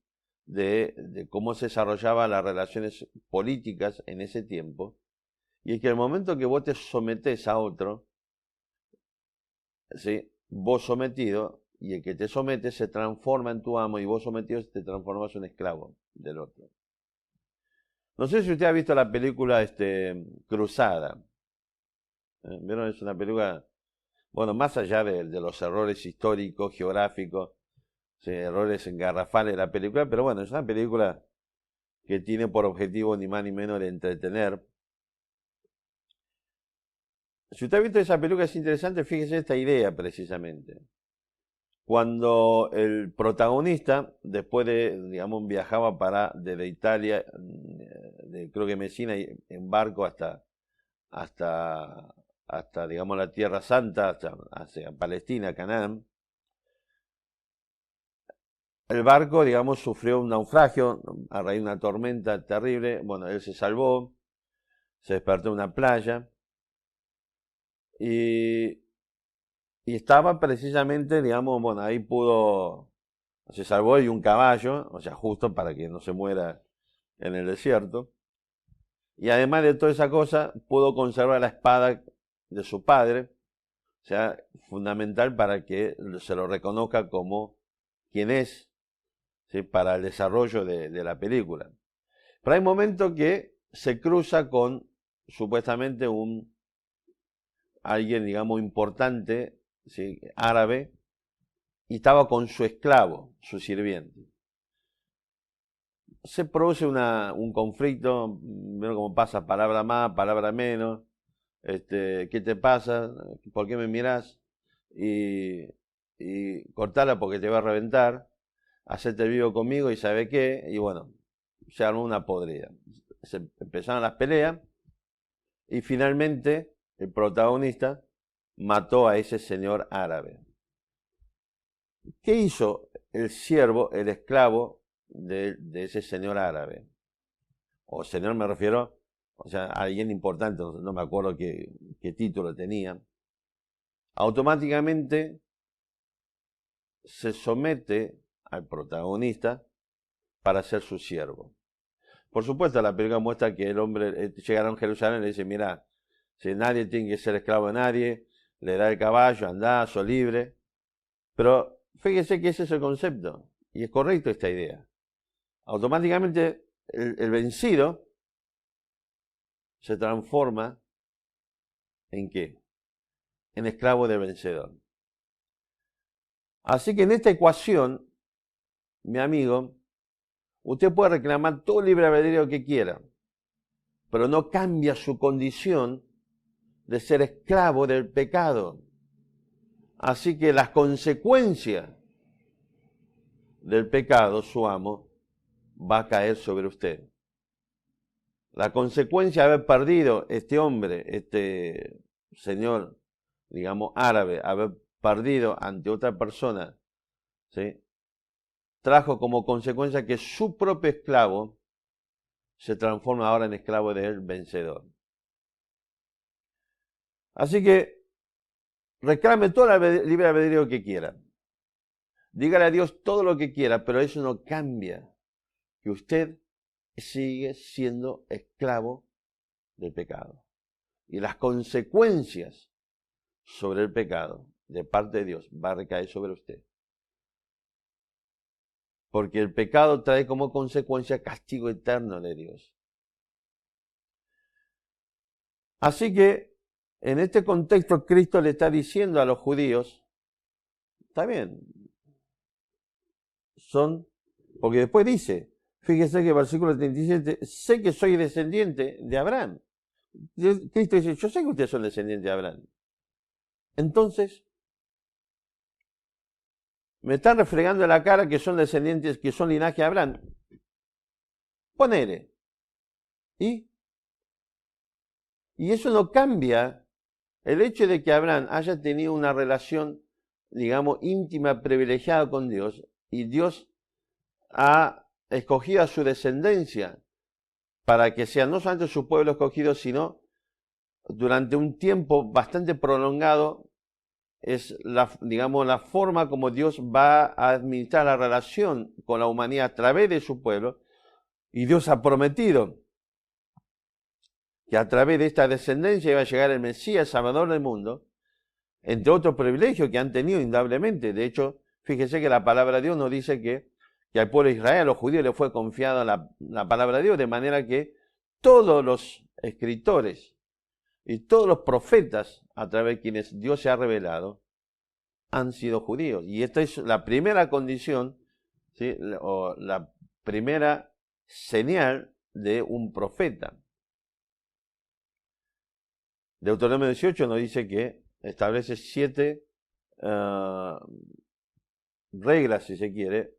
de cómo se desarrollaban las relaciones políticas en ese tiempo, y es que el momento que vos te sometés a otro, ¿sí?, vos sometido, y el que te somete se transforma en tu amo, y vos sometido te transformas en un esclavo del otro. No sé si usted ha visto la película Cruzada. ¿Vieron? Es una película, bueno, más allá de los errores históricos, geográficos, ¿sí?, errores garrafales de la película, pero bueno, es una película que tiene por objetivo ni más ni menos de entretener. Si usted ha visto esa película, es interesante, fíjese esta idea precisamente. Cuando el protagonista, después de, digamos, viajaba desde Italia, creo que Messina, en barco hasta, digamos, la Tierra Santa, hacia Palestina, Canaán, el barco, digamos, sufrió un naufragio a raíz de una tormenta terrible. Bueno, él se salvó, se despertó en una playa y, y estaba precisamente, digamos, bueno, ahí se salvó y un caballo, o sea, justo para que no se muera en el desierto. Y además de toda esa cosa, pudo conservar la espada de su padre, o sea, fundamental para que se lo reconozca como quien es, ¿sí? Para el desarrollo de la película. Pero hay momentos que se cruza con supuestamente alguien, digamos, importante, ¿sí? Árabe, y estaba con su esclavo, su sirviente. Se produce un conflicto, veo cómo pasa palabra más, palabra menos. ¿Qué te pasa? ¿Por qué me mirás? Y cortala porque te va a reventar, hacerte vivo conmigo y sabe qué, y bueno, se armó una podrida. Se empezaron las peleas y finalmente el protagonista mató a ese señor árabe. ¿Qué hizo el siervo, el esclavo de ese señor árabe? O señor me refiero, o sea, a alguien importante, no me acuerdo qué título tenía. Automáticamente se somete al protagonista para ser su siervo. Por supuesto, la película muestra que el hombre llegaron a Jerusalén y le dice, mira, si nadie tiene que ser esclavo de nadie, le da el caballo, andá, sos libre. Pero fíjese que ese es el concepto, y es correcto esta idea. Automáticamente el vencido se transforma ¿en qué? En esclavo del vencedor. Así que en esta ecuación, mi amigo, usted puede reclamar todo el libre albedrío que quiera, pero no cambia su condición de ser esclavo del pecado. Así que las consecuencias del pecado, su amo, va a caer sobre usted. La consecuencia de haber perdido este hombre, este señor, digamos, árabe, haber perdido ante otra persona, ¿sí? Trajo como consecuencia que su propio esclavo se transforma ahora en esclavo del vencedor. Así que reclame todo el libre albedrío que quiera. Dígale a Dios todo lo que quiera, pero eso no cambia que usted sigue siendo esclavo del pecado. Y las consecuencias sobre el pecado de parte de Dios va a recaer sobre usted. Porque el pecado trae como consecuencia castigo eterno de Dios. Así que en este contexto Cristo le está diciendo a los judíos, está bien, porque después dice, fíjese que versículo 37, sé que soy descendiente de Abraham. Cristo dice, yo sé que ustedes son descendientes de Abraham. Entonces, me están refregando en la cara que son descendientes, que son linaje de Abraham. Ponele. Y eso no cambia el hecho de que Abraham haya tenido una relación, digamos, íntima, privilegiada con Dios, y Dios ha escogido a su descendencia para que sea no solamente su pueblo escogido, sino durante un tiempo bastante prolongado, es digamos, la forma como Dios va a administrar la relación con la humanidad a través de su pueblo, y Dios ha prometido que a través de esta descendencia iba a llegar el Mesías, Salvador del mundo, entre otros privilegios que han tenido indudablemente. De hecho, fíjese que la palabra de Dios nos dice que al pueblo de Israel, a los judíos, les fue confiada la palabra de Dios, de manera que todos los escritores y todos los profetas a través de quienes Dios se ha revelado han sido judíos. Y esta es la primera condición, ¿sí? O la primera señal de un profeta. Deuteronomio 18 nos dice que establece 7 reglas, si se quiere,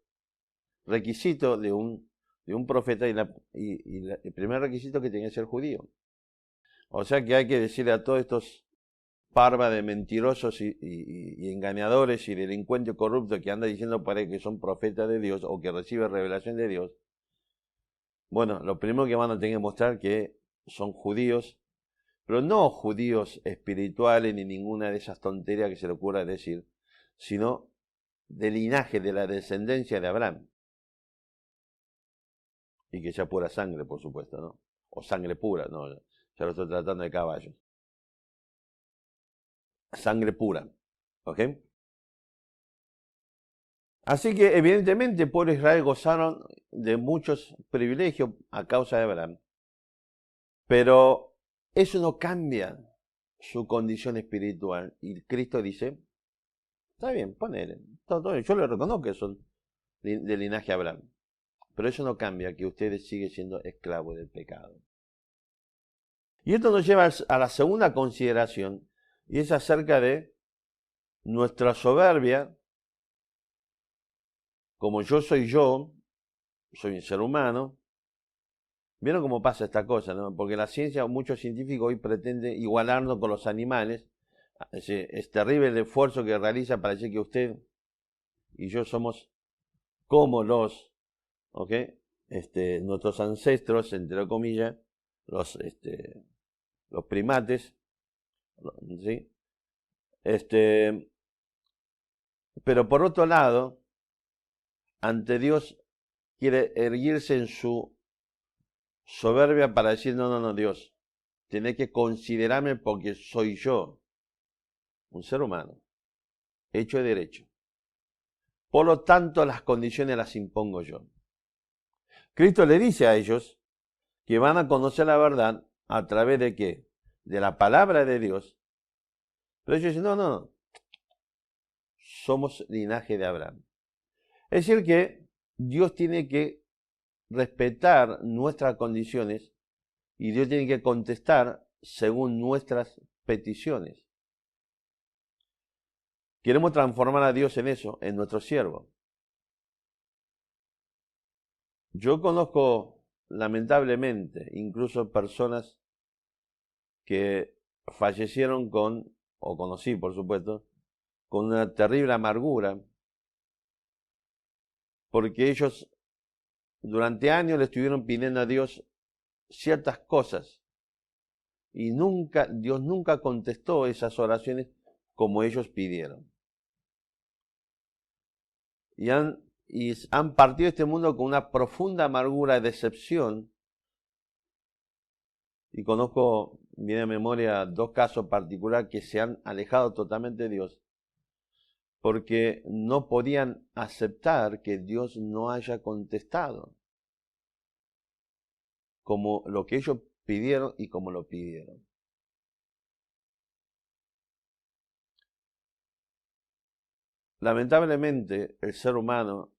requisitos de un profeta, y el primer requisito que tiene que ser judío. O sea que hay que decirle a todos estos parva de mentirosos y engañadores y delincuentes corruptos que anda diciendo por ahí que son profetas de Dios o que reciben revelación de Dios, bueno, lo primero que van a tener que mostrar que son judíos, pero no judíos espirituales ni ninguna de esas tonterías que se le ocurra decir, sino del linaje, de la descendencia de Abraham. Y que sea pura sangre, por supuesto, ¿no? O sangre pura, no, ya lo estoy tratando de caballos. Sangre pura, ¿ok? Así que evidentemente el pueblo de Israel gozaron de muchos privilegios a causa de Abraham. Pero eso no cambia su condición espiritual. Y Cristo dice, está bien, ponele. Yo le reconozco que son de linaje de Abraham. Pero eso no cambia que ustedes siguen siendo esclavos del pecado. Y esto nos lleva a la segunda consideración, y es acerca de nuestra soberbia. Como yo, soy un ser humano. ¿Vieron cómo pasa esta cosa, no? Porque la ciencia, muchos científicos hoy pretenden igualarnos con los animales. Es terrible el esfuerzo que realiza para decir que usted y yo somos como ¿ok? Nuestros ancestros, entre comillas, los primates, ¿sí? Pero por otro lado, ante Dios quiere erguirse en su soberbia para decir, no, Dios, tenés que considerarme porque soy yo, un ser humano, hecho de derecho. Por lo tanto, las condiciones las impongo yo. Cristo le dice a ellos que van a conocer la verdad a través de ¿qué? De la palabra de Dios. Pero ellos dicen, no, somos linaje de Abraham. Es decir que Dios tiene que respetar nuestras condiciones y Dios tiene que contestar según nuestras peticiones. Queremos transformar a Dios en eso, en nuestro siervo. Yo conozco, lamentablemente, incluso personas que fallecieron o conocí, por supuesto, con una terrible amargura, porque ellos durante años le estuvieron pidiendo a Dios ciertas cosas y Dios nunca contestó esas oraciones como ellos pidieron. Y han partido de este mundo con una profunda amargura y decepción. Y conozco, viene a memoria, 2 casos particulares que se han alejado totalmente de Dios porque no podían aceptar que Dios no haya contestado como lo que ellos pidieron y como lo pidieron. Lamentablemente, el ser humano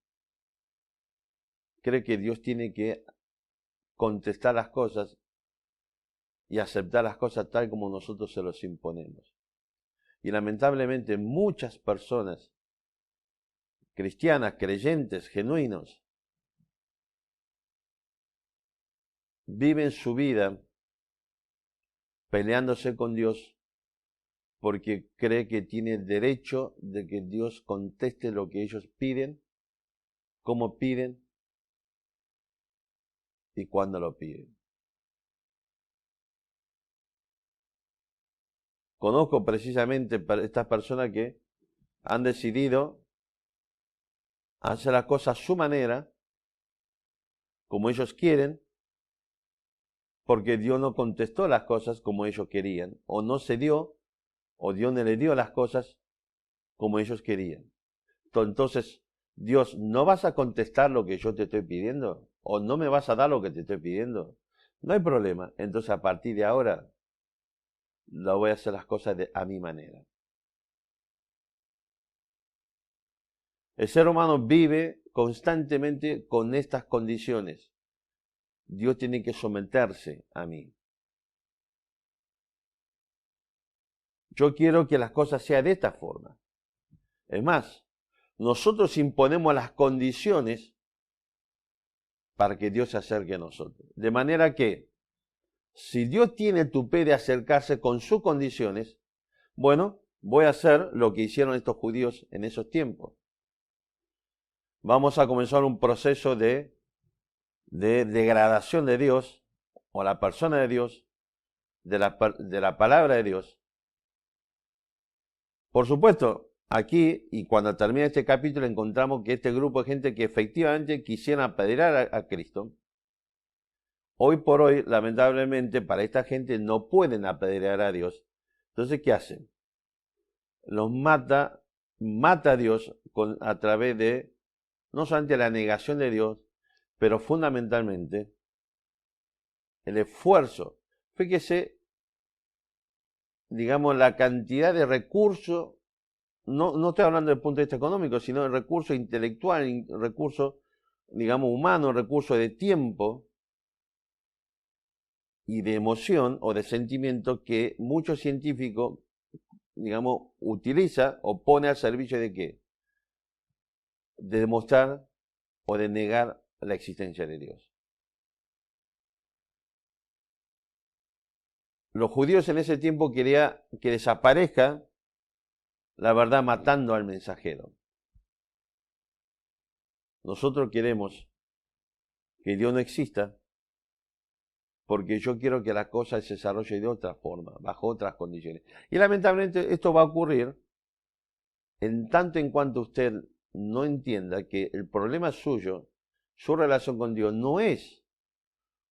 cree que Dios tiene que contestar las cosas y aceptar las cosas tal como nosotros se los imponemos. Y lamentablemente muchas personas cristianas, creyentes, genuinos, viven su vida peleándose con Dios porque cree que tiene el derecho de que Dios conteste lo que ellos piden, cómo piden y cuándo lo piden. Conozco precisamente estas personas que han decidido hacer las cosas a su manera, como ellos quieren, porque Dios no contestó las cosas como ellos querían, o no se dio, o Dios no le dio las cosas como ellos querían. Entonces, Dios, ¿no vas a contestar lo que yo te estoy pidiendo? ¿O no me vas a dar lo que te estoy pidiendo? No hay problema. Entonces, a partir de ahora, lo voy a hacer las cosas a mi manera. El ser humano vive constantemente con estas condiciones. Dios tiene que someterse a mí. Yo quiero que las cosas sean de esta forma. Es más, nosotros imponemos las condiciones para que Dios se acerque a nosotros. De manera que, si Dios tiene el tupé de acercarse con sus condiciones, Bueno, voy a hacer lo que hicieron estos judíos en esos tiempos. Vamos a comenzar un proceso de degradación de Dios, o la persona de Dios, de la palabra de Dios. Por supuesto, aquí, y cuando termina este capítulo, encontramos que este grupo de gente que efectivamente quisiera apedrear a Cristo, hoy por hoy, lamentablemente, para esta gente no pueden apedrear a Dios. Entonces, ¿qué hacen? Los mata a Dios a través de, no solamente la negación de Dios, pero fundamentalmente el esfuerzo. Fíjese, digamos, la cantidad de recursos, no estoy hablando desde el punto de vista económico, sino de recurso intelectual, recurso, digamos, humano, recurso de tiempo y de emoción o de sentimiento que muchos científicos, digamos, utiliza o pone al servicio de qué? De demostrar o de negar la existencia de Dios. Los judíos en ese tiempo querían que desaparezca la verdad matando al mensajero. Nosotros queremos que Dios no exista porque yo quiero que la cosa se desarrolle de otra forma, bajo otras condiciones. Y lamentablemente esto va a ocurrir en tanto en cuanto usted no entienda que el problema suyo, su relación con Dios, no es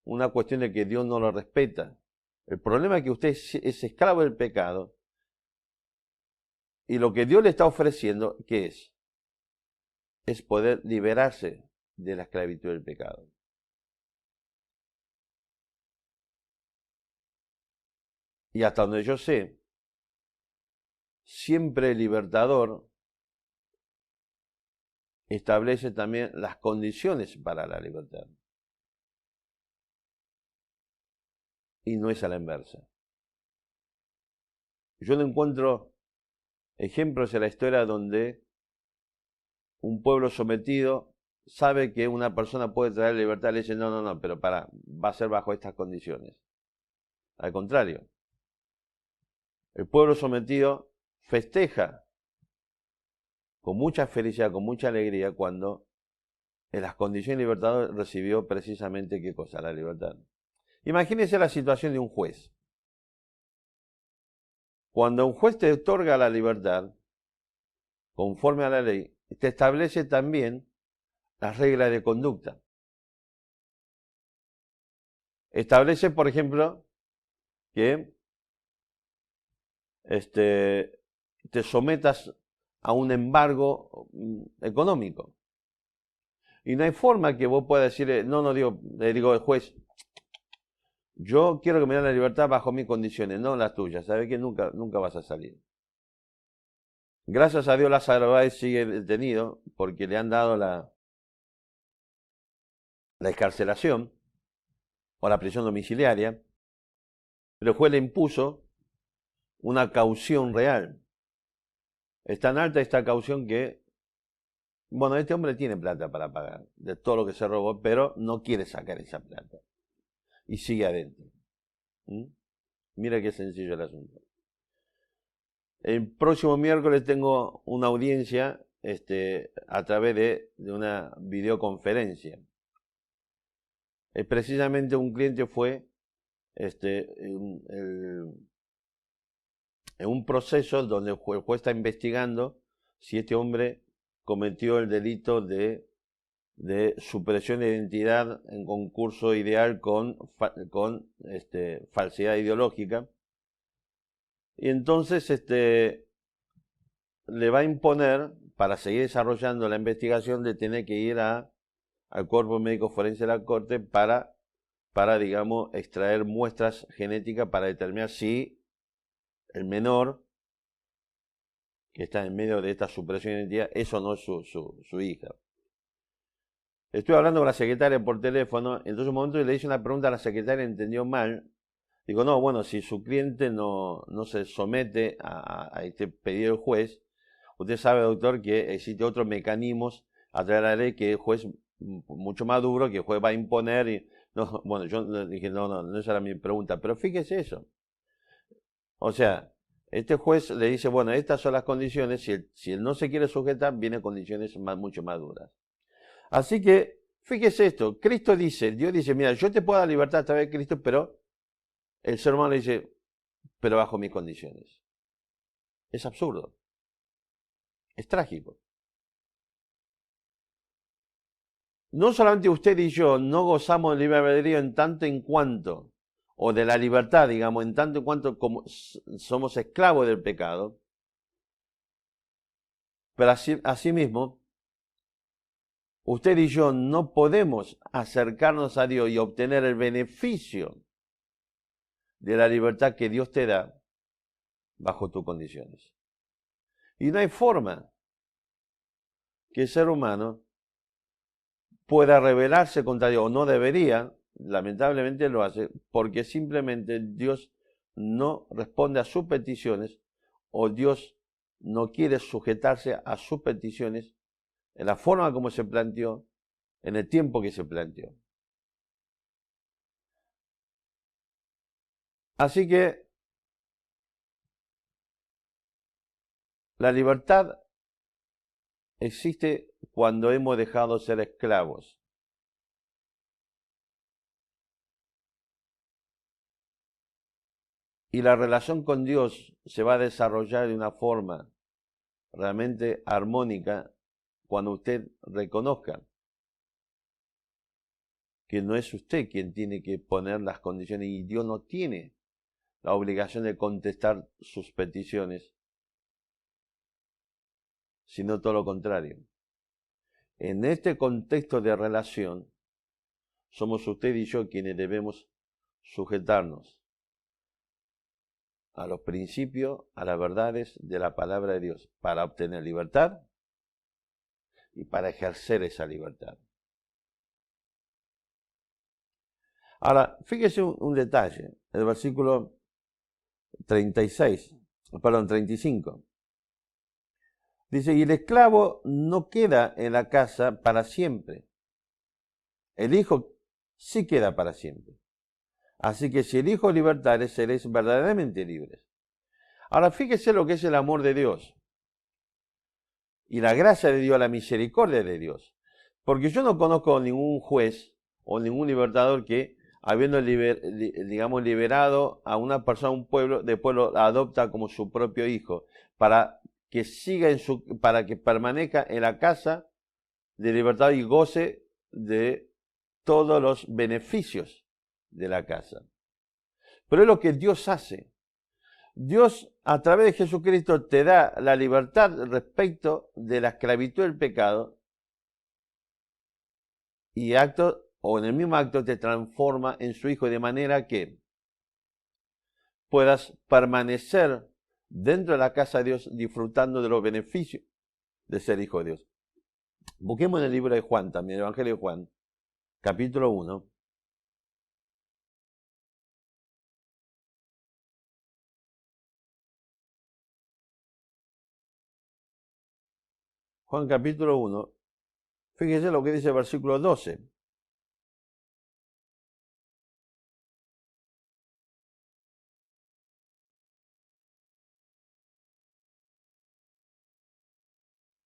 una cuestión de que Dios no lo respeta. El problema es que usted es esclavo del pecado y lo que Dios le está ofreciendo, ¿qué es? Es poder liberarse de la esclavitud del pecado. Y hasta donde yo sé, siempre el libertador establece también las condiciones para la libertad. Y no es a la inversa. Yo no encuentro ejemplos en la historia donde un pueblo sometido sabe que una persona puede traer libertad y le dice, no, pero va a ser bajo estas condiciones. Al contrario, el pueblo sometido festeja con mucha felicidad, con mucha alegría, cuando en las condiciones de libertad recibió precisamente ¿qué cosa? La libertad. Imagínense la situación de un juez. Cuando un juez te otorga la libertad, conforme a la ley, te establece también las reglas de conducta. Establece, por ejemplo, que te sometas a un embargo económico. Y no hay forma que vos puedas decirle, le digo al juez, yo quiero que me den la libertad bajo mis condiciones, no las tuyas. ¿Sabes que nunca vas a salir? Gracias a Dios Lázaro Báez sigue detenido porque le han dado la excarcelación o la prisión domiciliaria, pero el juez le impuso una caución real. Es tan alta esta caución que, bueno, este hombre tiene plata para pagar de todo lo que se robó, pero no quiere sacar esa plata y sigue adentro. Mira qué sencillo el asunto. El próximo miércoles tengo una audiencia a través de una videoconferencia. Precisamente un cliente fue en un proceso donde el juez está investigando si este hombre cometió el delito de supresión de identidad en concurso ideal con falsedad ideológica. Y entonces le va a imponer, para seguir desarrollando la investigación, de tener que ir al cuerpo médico forense de la corte para digamos, extraer muestras genéticas para determinar si el menor que está en medio de esta supresión de identidad es o no su hija. Estoy hablando con la secretaria por teléfono, entonces un momento le hice una pregunta a la secretaria, entendió mal. Digo, no, bueno, si su cliente no se somete a este pedido del juez, usted sabe, doctor, que existe otros mecanismos a través de la ley que el juez, mucho más duro, que el juez va a imponer. Y, no, bueno, yo dije, no, esa era mi pregunta, pero fíjese eso. O sea, Este juez le dice, bueno, estas son las condiciones, si él no se quiere sujetar, vienen condiciones mucho más duras. Así que, fíjese esto, Cristo dice, Dios dice, mira, yo te puedo dar libertad a través de Cristo, pero el ser humano dice, pero bajo mis condiciones. Es absurdo. Es trágico. No solamente usted y yo no gozamos del libre albedrío en tanto en cuanto, o de la libertad, digamos, en tanto en cuanto como somos esclavos del pecado, pero asimismo, usted y yo no podemos acercarnos a Dios y obtener el beneficio de la libertad que Dios te da bajo tus condiciones. Y no hay forma que el ser humano pueda rebelarse contra Dios, o no debería, lamentablemente lo hace, porque simplemente Dios no responde a sus peticiones, o Dios no quiere sujetarse a sus peticiones en la forma como se planteó, en el tiempo que se planteó. Así que la libertad existe cuando hemos dejado de ser esclavos. Y la relación con Dios se va a desarrollar de una forma realmente armónica cuando usted reconozca que no es usted quien tiene que poner las condiciones y Dios no tiene la obligación de contestar sus peticiones, sino todo lo contrario. En este contexto de relación, somos usted y yo quienes debemos sujetarnos a los principios, a las verdades de la palabra de Dios, para obtener libertad y para ejercer esa libertad. Ahora, fíjese un detalle, el versículo 35. Dice, y el esclavo no queda en la casa para siempre. El hijo sí queda para siempre. Así que si el hijo libertares, seréis verdaderamente libres. Ahora, fíjese lo que es el amor de Dios. Y la gracia de Dios, la misericordia de Dios. Porque yo no conozco ningún juez o ningún libertador que, habiendo liberado a una persona, un pueblo, después lo adopta como su propio hijo, para que para que permanezca en la casa de libertad y goce de todos los beneficios de la casa. Pero es lo que Dios hace. Dios, a través de Jesucristo, te da la libertad respecto de la esclavitud del pecado y en el mismo acto te transforma en su hijo de manera que puedas permanecer dentro de la casa de Dios disfrutando de los beneficios de ser hijo de Dios. Busquemos en el libro de Juan también, el Evangelio de Juan, capítulo 1. Juan capítulo 1, fíjese lo que dice el versículo 12.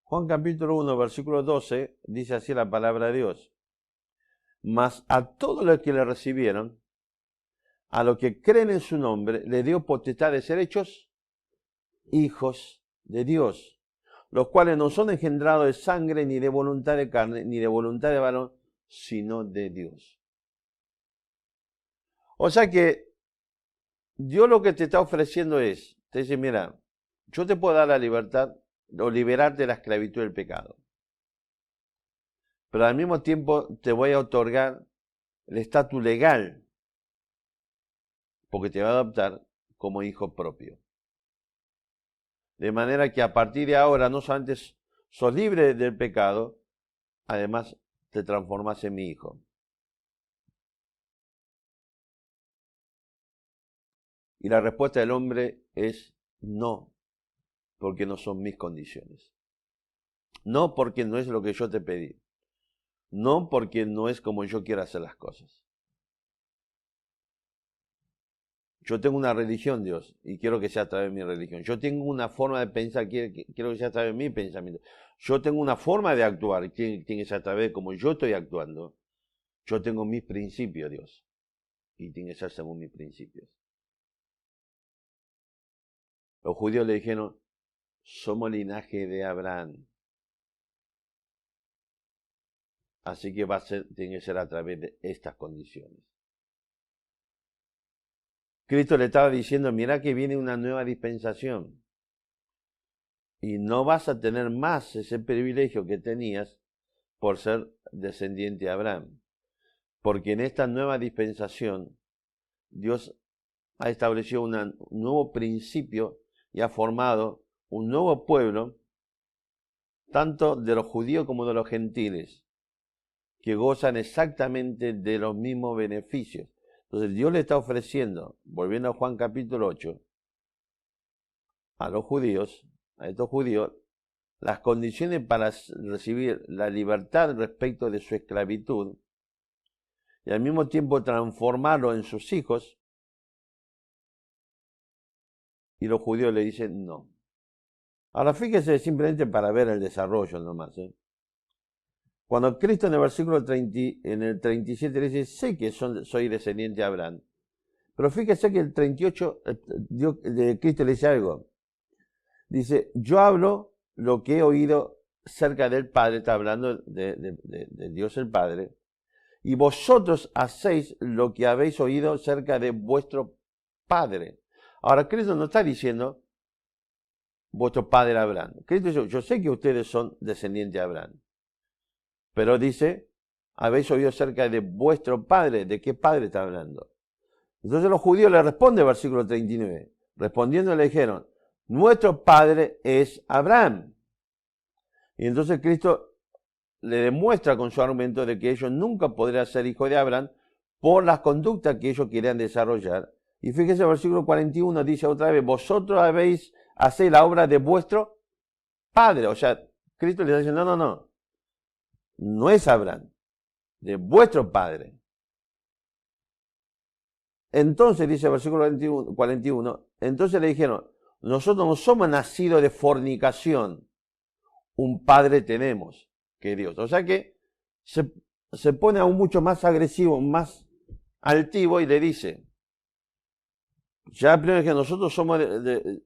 Juan capítulo 1, versículo 12, dice así la palabra de Dios. Mas a todos los que le recibieron, a los que creen en su nombre, le dio potestad de ser hechos hijos de Dios, los cuales no son engendrados de sangre, ni de voluntad de carne, ni de voluntad de varón, sino de Dios. O sea que Dios lo que te está ofreciendo te dice, mira, yo te puedo dar la libertad o liberarte de la esclavitud del pecado, pero al mismo tiempo te voy a otorgar el estatus legal, porque te va a adoptar como hijo propio. De manera que a partir de ahora no solamente sos libre del pecado, además te transformas en mi hijo. Y la respuesta del hombre es no, porque no son mis condiciones. No porque no es lo que yo te pedí. No porque no es como yo quiero hacer las cosas. yo tengo una religión, Dios, y quiero que sea a través de mi religión. Yo tengo una forma de pensar, quiero que sea a través de mi pensamiento. Yo tengo una forma de actuar, tiene que ser a través de cómo yo estoy actuando. Yo tengo mis principios, Dios, y tiene que ser según mis principios. Los judíos le dijeron, somos linaje de Abraham. Así que tiene que ser a través de estas condiciones. Cristo le estaba diciendo, mira que viene una nueva dispensación. Y no vas a tener más ese privilegio que tenías por ser descendiente de Abraham. Porque en esta nueva dispensación, Dios ha establecido un nuevo principio y ha formado un nuevo pueblo, tanto de los judíos como de los gentiles, que gozan exactamente de los mismos beneficios. Entonces Dios le está ofreciendo, volviendo a Juan capítulo 8, a los judíos, a estos judíos, las condiciones para recibir la libertad respecto de su esclavitud y al mismo tiempo transformarlo en sus hijos. Y los judíos le dicen no. Ahora fíjese simplemente para ver el desarrollo nomás. Cuando Cristo en el versículo 30, en el 37 le dice, sé que soy descendiente de Abraham. Pero fíjese que el 38, Cristo le dice algo. Dice, yo hablo lo que he oído cerca del Padre, está hablando de Dios el Padre, y vosotros hacéis lo que habéis oído cerca de vuestro Padre. Ahora, Cristo no está diciendo vuestro padre Abraham. Cristo dice, yo sé que ustedes son descendientes de Abraham, pero dice, habéis oído cerca de vuestro padre. ¿De qué padre está hablando? Entonces los judíos le responden, versículo 39. Respondiendo le dijeron, nuestro padre es Abraham. Y entonces Cristo le demuestra con su argumento de que ellos nunca podrían ser hijos de Abraham por las conductas que ellos querían desarrollar. Y fíjese el versículo 41 dice otra vez, vosotros hacéis la obra de vuestro padre. O sea, Cristo les dice, no es Abraham, de vuestro padre. Entonces, dice el versículo 41, entonces le dijeron, nosotros no somos nacidos de fornicación, un padre tenemos que Dios. O sea que se pone aún mucho más agresivo, más altivo y le dice, ya primero que nosotros somos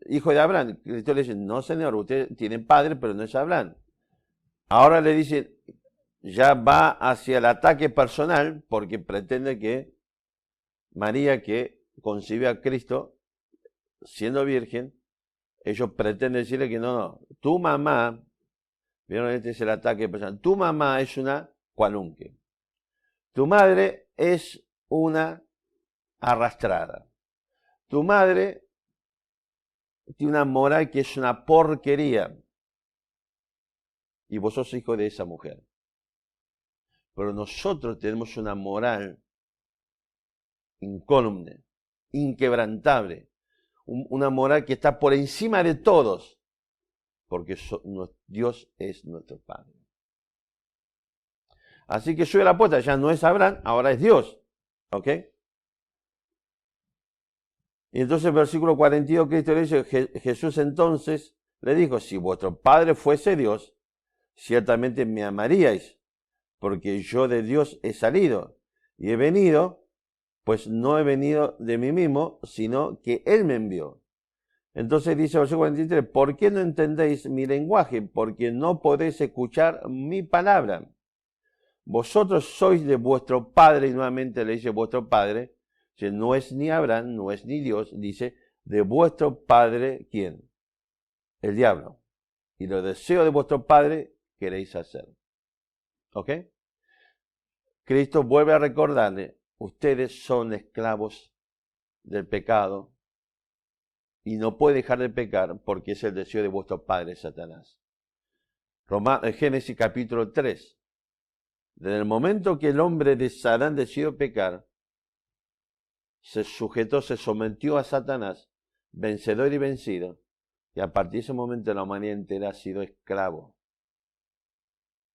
hijos de Abraham. Cristo le dice, no señor, usted tiene padre, pero no es Abraham. Ahora le dice, ya va hacia el ataque personal porque pretende que María, que concibe a Cristo siendo virgen, ellos pretenden decirle que no, tu mamá, vieron, este es el ataque personal, tu mamá es una cualunque, tu madre es una arrastrada, tu madre tiene una moral que es una porquería y vos sos hijo de esa mujer. Pero nosotros tenemos una moral incólume, inquebrantable, una moral que está por encima de todos, porque Dios es nuestro Padre. Así que sube la puerta, ya no es Abraham, ahora es Dios. ¿Ok? Y entonces el versículo 42 Cristo le dice, Jesús entonces le dijo, si vuestro Padre fuese Dios, ciertamente me amaríais, porque yo de Dios he salido y he venido, pues no he venido de mí mismo, sino que Él me envió. Entonces dice el versículo 43, ¿por qué no entendéis mi lenguaje? Porque no podéis escuchar mi palabra. Vosotros sois de vuestro padre, y nuevamente le dice vuestro padre, que no es ni Abraham, no es ni Dios, dice, de vuestro padre, ¿quién? El diablo. Y los deseos de vuestro padre queréis hacer. ¿Ok? Cristo vuelve a recordarle, ustedes son esclavos del pecado y no puede dejar de pecar porque es el deseo de vuestro padre Satanás. Génesis capítulo 3. Desde el momento que el hombre de Adán decidió pecar, se sometió a Satanás, vencedor y vencido, y a partir de ese momento la humanidad entera ha sido esclavo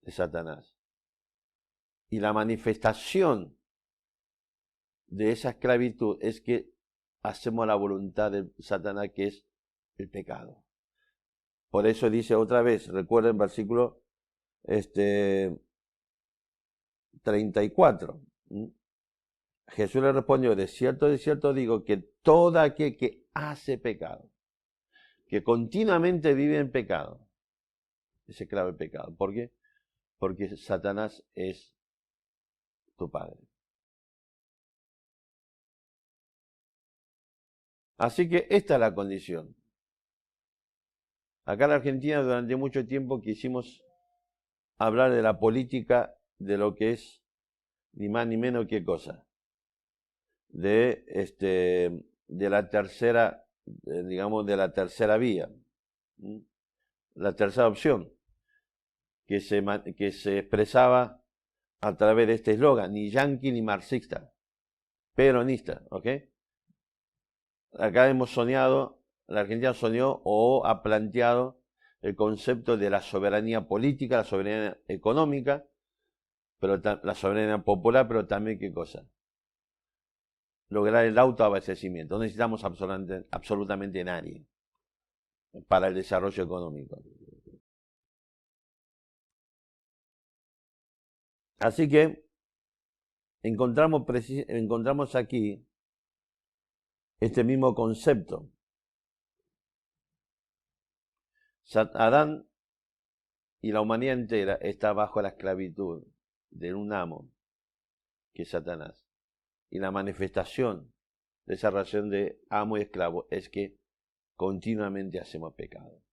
de Satanás. Y la manifestación de esa esclavitud es que hacemos la voluntad de Satanás, que es el pecado. Por eso dice otra vez, recuerden versículo 34. Jesús le respondió, de cierto digo que todo aquel que hace pecado, que continuamente vive en pecado, es esclavo del pecado. ¿Por qué? Porque Satanás es tu padre. Así que esta es la condición. Acá en Argentina durante mucho tiempo quisimos hablar de la política de lo que es ni más ni menos que cosa. De la tercera, digamos, de la tercera vía. La tercera opción, que se expresaba a través de este eslogan, ni yanqui ni marxista, peronista, ¿ok? Acá hemos soñado, la Argentina soñó o ha planteado el concepto de la soberanía política, la soberanía económica, pero la soberanía popular, pero también, ¿qué cosa? Lograr el autoabastecimiento. No necesitamos absolutamente nadie para el desarrollo económico. Así que encontramos aquí este mismo concepto. Adán y la humanidad entera está bajo la esclavitud de un amo, que es Satanás. Y la manifestación de esa relación de amo y esclavo es que continuamente hacemos pecado.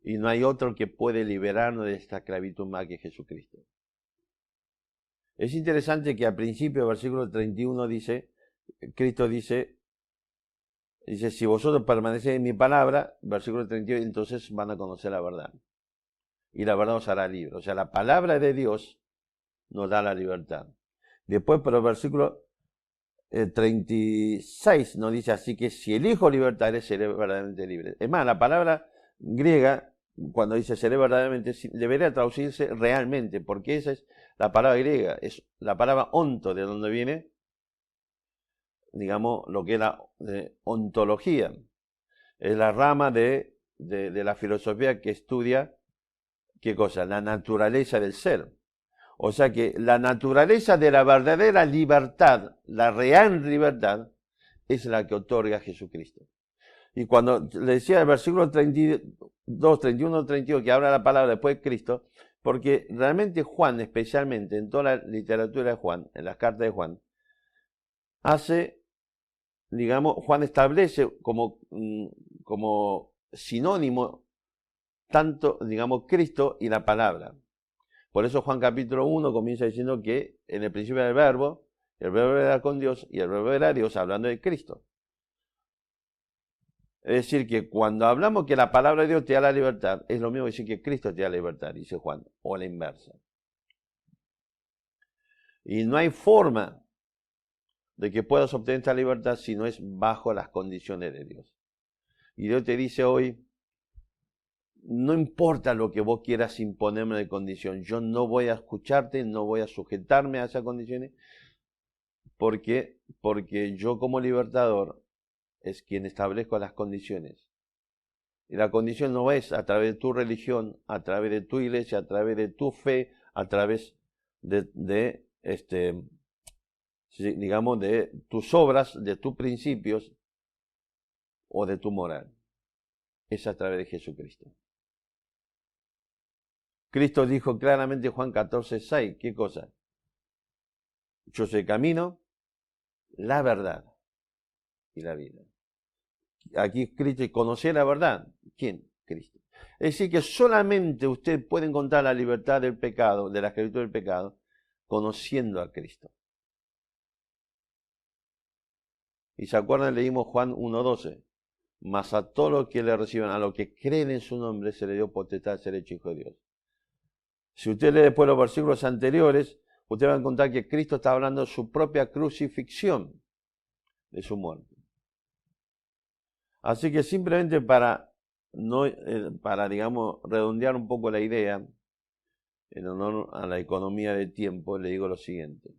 Y no hay otro que puede liberarnos de esta esclavitud más que Jesucristo. Es interesante que al principio del versículo 31 dice, Cristo dice, si vosotros permanecéis en mi palabra, versículo 31, entonces van a conocer la verdad. Y la verdad os hará libre. O sea, la palabra de Dios nos da la libertad. Después, pero el versículo 36 nos dice así que si el Hijo libertare, seré verdaderamente libre. Es más, la palabra griega, cuando dice seré verdaderamente, debería traducirse realmente, porque esa es la palabra griega, es la palabra onto, de donde viene, digamos, lo que es la ontología. Es la rama de la filosofía que estudia, ¿qué cosa? La naturaleza del ser. O sea que la naturaleza de la verdadera libertad, la real libertad, es la que otorga Jesucristo. Y cuando le decía el versículo 32, 31, 32, que habla la palabra después de Cristo, porque realmente Juan, especialmente en toda la literatura de Juan, en las cartas de Juan, hace, digamos, Juan establece como sinónimo tanto, digamos, Cristo y la palabra. Por eso Juan capítulo 1 comienza diciendo que en el principio era el verbo era con Dios y el verbo era Dios, hablando de Cristo. Es decir, que cuando hablamos que la palabra de Dios te da la libertad, es lo mismo que decir que Cristo te da la libertad, dice Juan, o la inversa. Y no hay forma de que puedas obtener esta libertad si no es bajo las condiciones de Dios. Y Dios te dice hoy, no importa lo que vos quieras imponerme de condición, yo no voy a escucharte, no voy a sujetarme a esas condiciones, porque yo como libertador es quien establezco las condiciones. Y la condición no es a través de tu religión, a través de tu iglesia, a través de tu fe, a través digamos, de tus obras, de tus principios o de tu moral. Es a través de Jesucristo. Cristo dijo claramente en Juan 14:6, ¿qué cosa? Yo soy el camino, la verdad y la vida. Aquí Cristo, y conocer la verdad. ¿Quién? Cristo. Es decir, que solamente usted puede encontrar la libertad del pecado, de la esclavitud del pecado, conociendo a Cristo. Y se acuerdan, leímos Juan 1:12. Mas a todos los que le reciban, a los que creen en su nombre, se le dio potestad de ser hecho hijo de Dios. Si usted lee después los versículos anteriores, usted va a encontrar que Cristo está hablando de su propia crucifixión, de su muerte. Así que simplemente para, digamos, redondear un poco la idea, en honor a la economía de tiempo, le digo lo siguiente.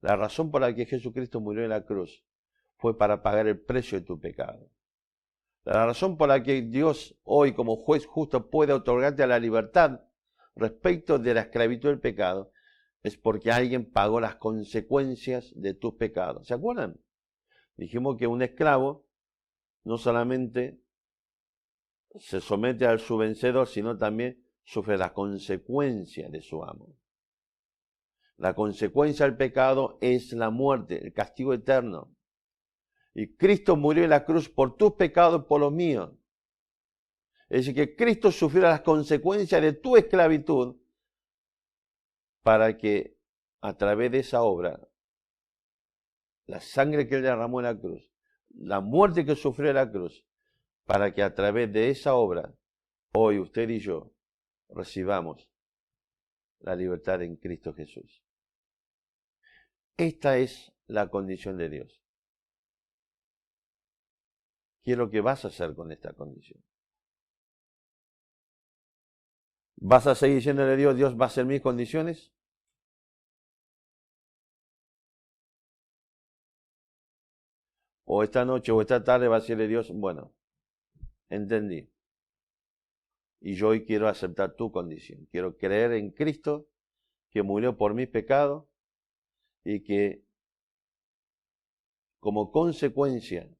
La razón por la que Jesucristo murió en la cruz fue para pagar el precio de tu pecado. La razón por la que Dios hoy como juez justo puede otorgarte la libertad respecto de la esclavitud del pecado es porque alguien pagó las consecuencias de tus pecados. ¿Se acuerdan? Dijimos que un esclavo no solamente se somete a su vencedor, sino también sufre las consecuencias de su amo. La consecuencia del pecado es la muerte, el castigo eterno. Y Cristo murió en la cruz por tus pecados y por los míos. Es decir, que Cristo sufrió las consecuencias de tu esclavitud para que a través de esa obra, la sangre que Él derramó en la cruz, la muerte que sufrió en la cruz, para que a través de esa obra, hoy usted y yo recibamos la libertad en Cristo Jesús. Esta es la condición de Dios. ¿Qué es lo que vas a hacer con esta condición? ¿Vas a seguir diciéndole a Dios, Dios va a hacer mis condiciones? O esta noche o esta tarde va a decirle a Dios, bueno, entendí. Y yo hoy quiero aceptar tu condición. Quiero creer en Cristo, que murió por mis pecados y que como consecuencia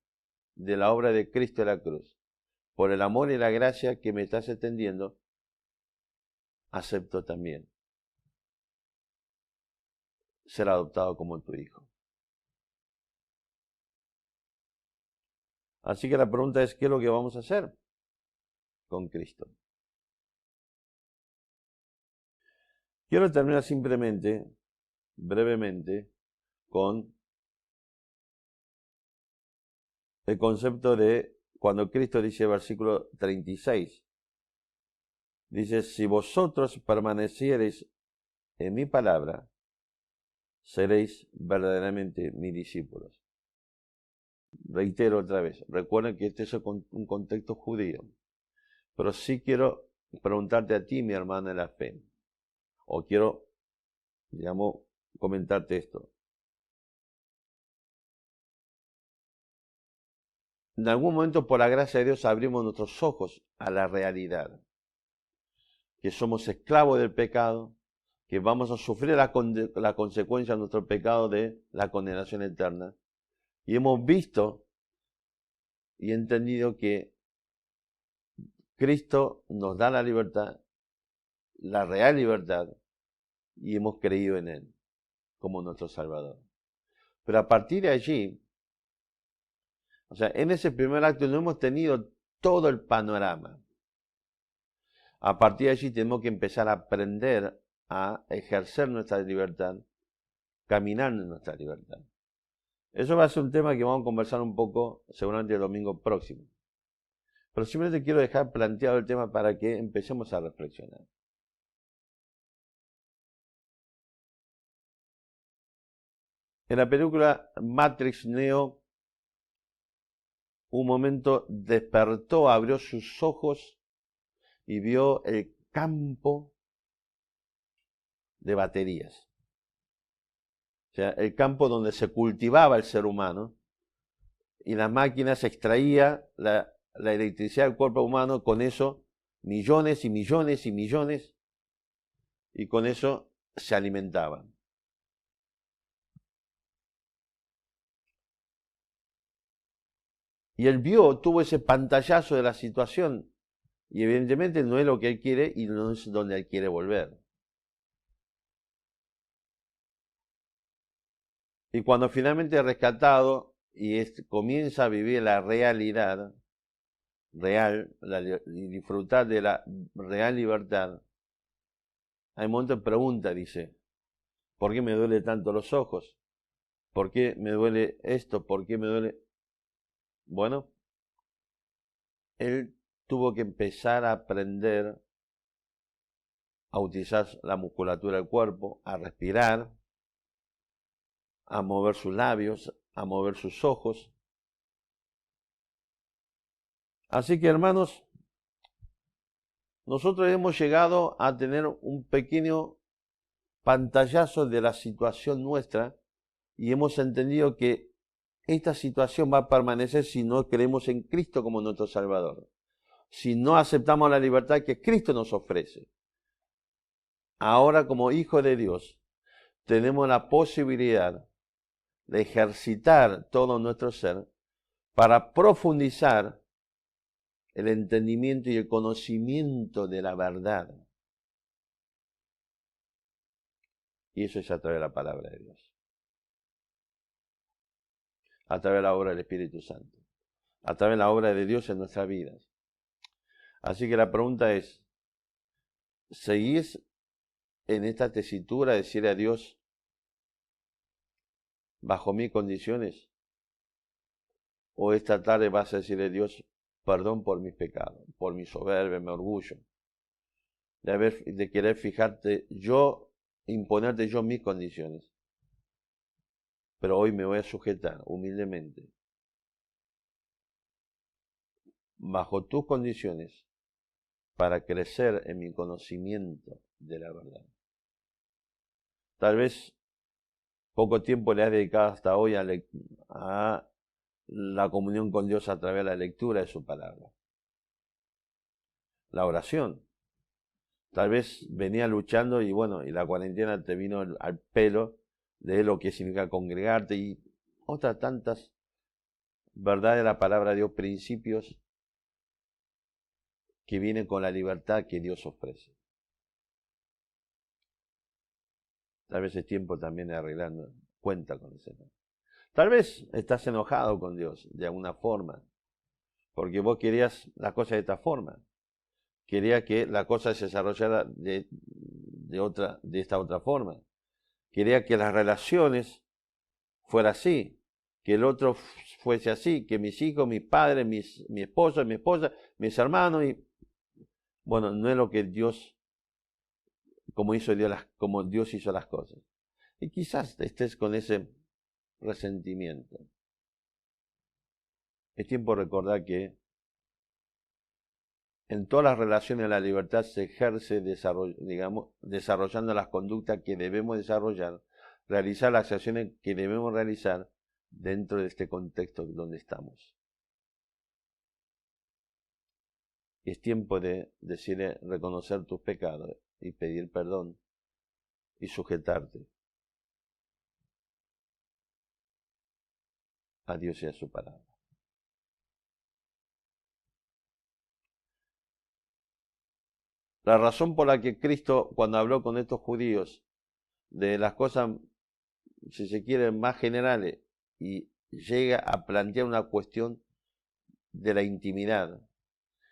de la obra de Cristo en la cruz, por el amor y la gracia que me estás extendiendo, acepto también ser adoptado como tu hijo. Así que la pregunta es, ¿qué es lo que vamos a hacer con Cristo? Quiero terminar simplemente, brevemente, con el concepto de cuando Cristo dice, versículo 36, dice, si vosotros permaneciereis en mi palabra, seréis verdaderamente mis discípulos. Reitero otra vez, recuerden que este es un contexto judío, pero sí quiero preguntarte a ti, mi hermana en la fe, o quiero, digamos, comentarte esto. En algún momento, por la gracia de Dios, abrimos nuestros ojos a la realidad, que somos esclavos del pecado, que vamos a sufrir la consecuencia de nuestro pecado de la condenación eterna. Y hemos visto y entendido que Cristo nos da la libertad, la real libertad, y hemos creído en Él como nuestro Salvador. Pero a partir de allí, o sea, en ese primer acto no hemos tenido todo el panorama. A partir de allí tenemos que empezar a aprender a ejercer nuestra libertad, caminando en nuestra libertad. Eso va a ser un tema que vamos a conversar un poco seguramente el domingo próximo. Pero simplemente quiero dejar planteado el tema para que empecemos a reflexionar. En la película Matrix Neo, un momento despertó, abrió sus ojos y vio el campo de baterías. O sea, el campo donde se cultivaba el ser humano y las máquinas extraía la electricidad del cuerpo humano, con eso millones y millones y millones, y con eso se alimentaban. Y él tuvo ese pantallazo de la situación, y evidentemente no es lo que él quiere y no es donde él quiere volver. Y cuando finalmente es rescatado y comienza a vivir la realidad real y disfrutar de la real libertad, hay un momento de pregunta, dice, ¿por qué me duele tanto los ojos? ¿Por qué me duele esto? ¿Por qué me duele? Bueno, él tuvo que empezar a aprender a utilizar la musculatura del cuerpo, a respirar, a mover sus labios, a mover sus ojos. Así que, hermanos, nosotros hemos llegado a tener un pequeño pantallazo de la situación nuestra y hemos entendido que esta situación va a permanecer si no creemos en Cristo como nuestro Salvador, si no aceptamos la libertad que Cristo nos ofrece. Ahora, como hijos de Dios, tenemos la posibilidad de ejercitar todo nuestro ser para profundizar el entendimiento y el conocimiento de la verdad. Y eso es a través de la palabra de Dios, a través de la obra del Espíritu Santo, a través de la obra de Dios en nuestras vidas. Así que la pregunta es, ¿seguís en esta tesitura de decirle a Dios, bajo mis condiciones? ¿O esta tarde vas a decirle a Dios, perdón por mis pecados, por mi soberbia, mi orgullo, de querer fijarte yo, imponerte yo mis condiciones? Pero hoy me voy a sujetar humildemente, bajo tus condiciones, para crecer en mi conocimiento de la verdad. Tal vez poco tiempo le has dedicado hasta hoy a la comunión con Dios a través de la lectura de su palabra. La oración. Tal vez venía luchando y bueno, y la cuarentena te vino al pelo de lo que significa congregarte y otras tantas verdades de la palabra de Dios, principios que vienen con la libertad que Dios ofrece. Tal vez es tiempo también de arreglar cuenta con el Señor. Tal vez estás enojado con Dios de alguna forma, porque vos querías las cosas de esta forma. Quería que la cosa se desarrollara de esta otra forma. Quería que las relaciones fueran así, que el otro fuese así, que mis hijos, mis padres, mi esposa, mis hermanos, y bueno, no es lo que Dios, como Dios hizo las cosas. Y quizás estés con ese resentimiento. Es tiempo de recordar que en todas las relaciones la libertad se ejerce desarrollando las conductas que debemos desarrollar, realizar las acciones que debemos realizar dentro de este contexto donde estamos. Es tiempo de decirle, reconocer tus pecados y pedir perdón y sujetarte a Dios y a su palabra. La razón por la que Cristo, cuando habló con estos judíos de las cosas, si se quiere, más generales, y llega a plantear una cuestión de la intimidad,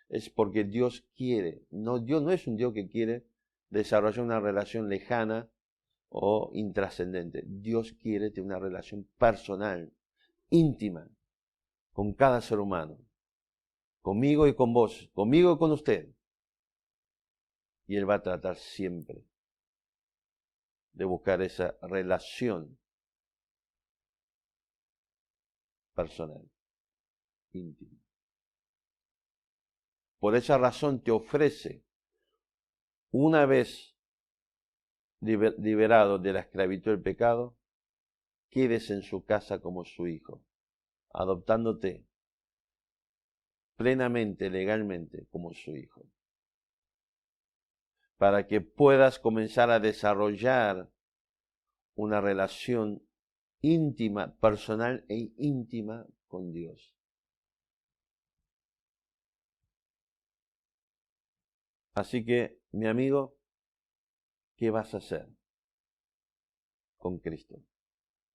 es porque Dios quiere. Dios no es un Dios que quiere desarrollar una relación lejana o intrascendente. Dios quiere tener una relación personal, íntima, con cada ser humano, conmigo y con vos, conmigo y con usted. Y Él va a tratar siempre de buscar esa relación personal, íntima. Por esa razón te ofrece, una vez liberado de la esclavitud del pecado, quedes en su casa como su hijo, adoptándote plenamente, legalmente, como su hijo, para que puedas comenzar a desarrollar una relación íntima, personal e íntima con Dios. Así que, mi amigo, ¿qué vas a hacer con Cristo?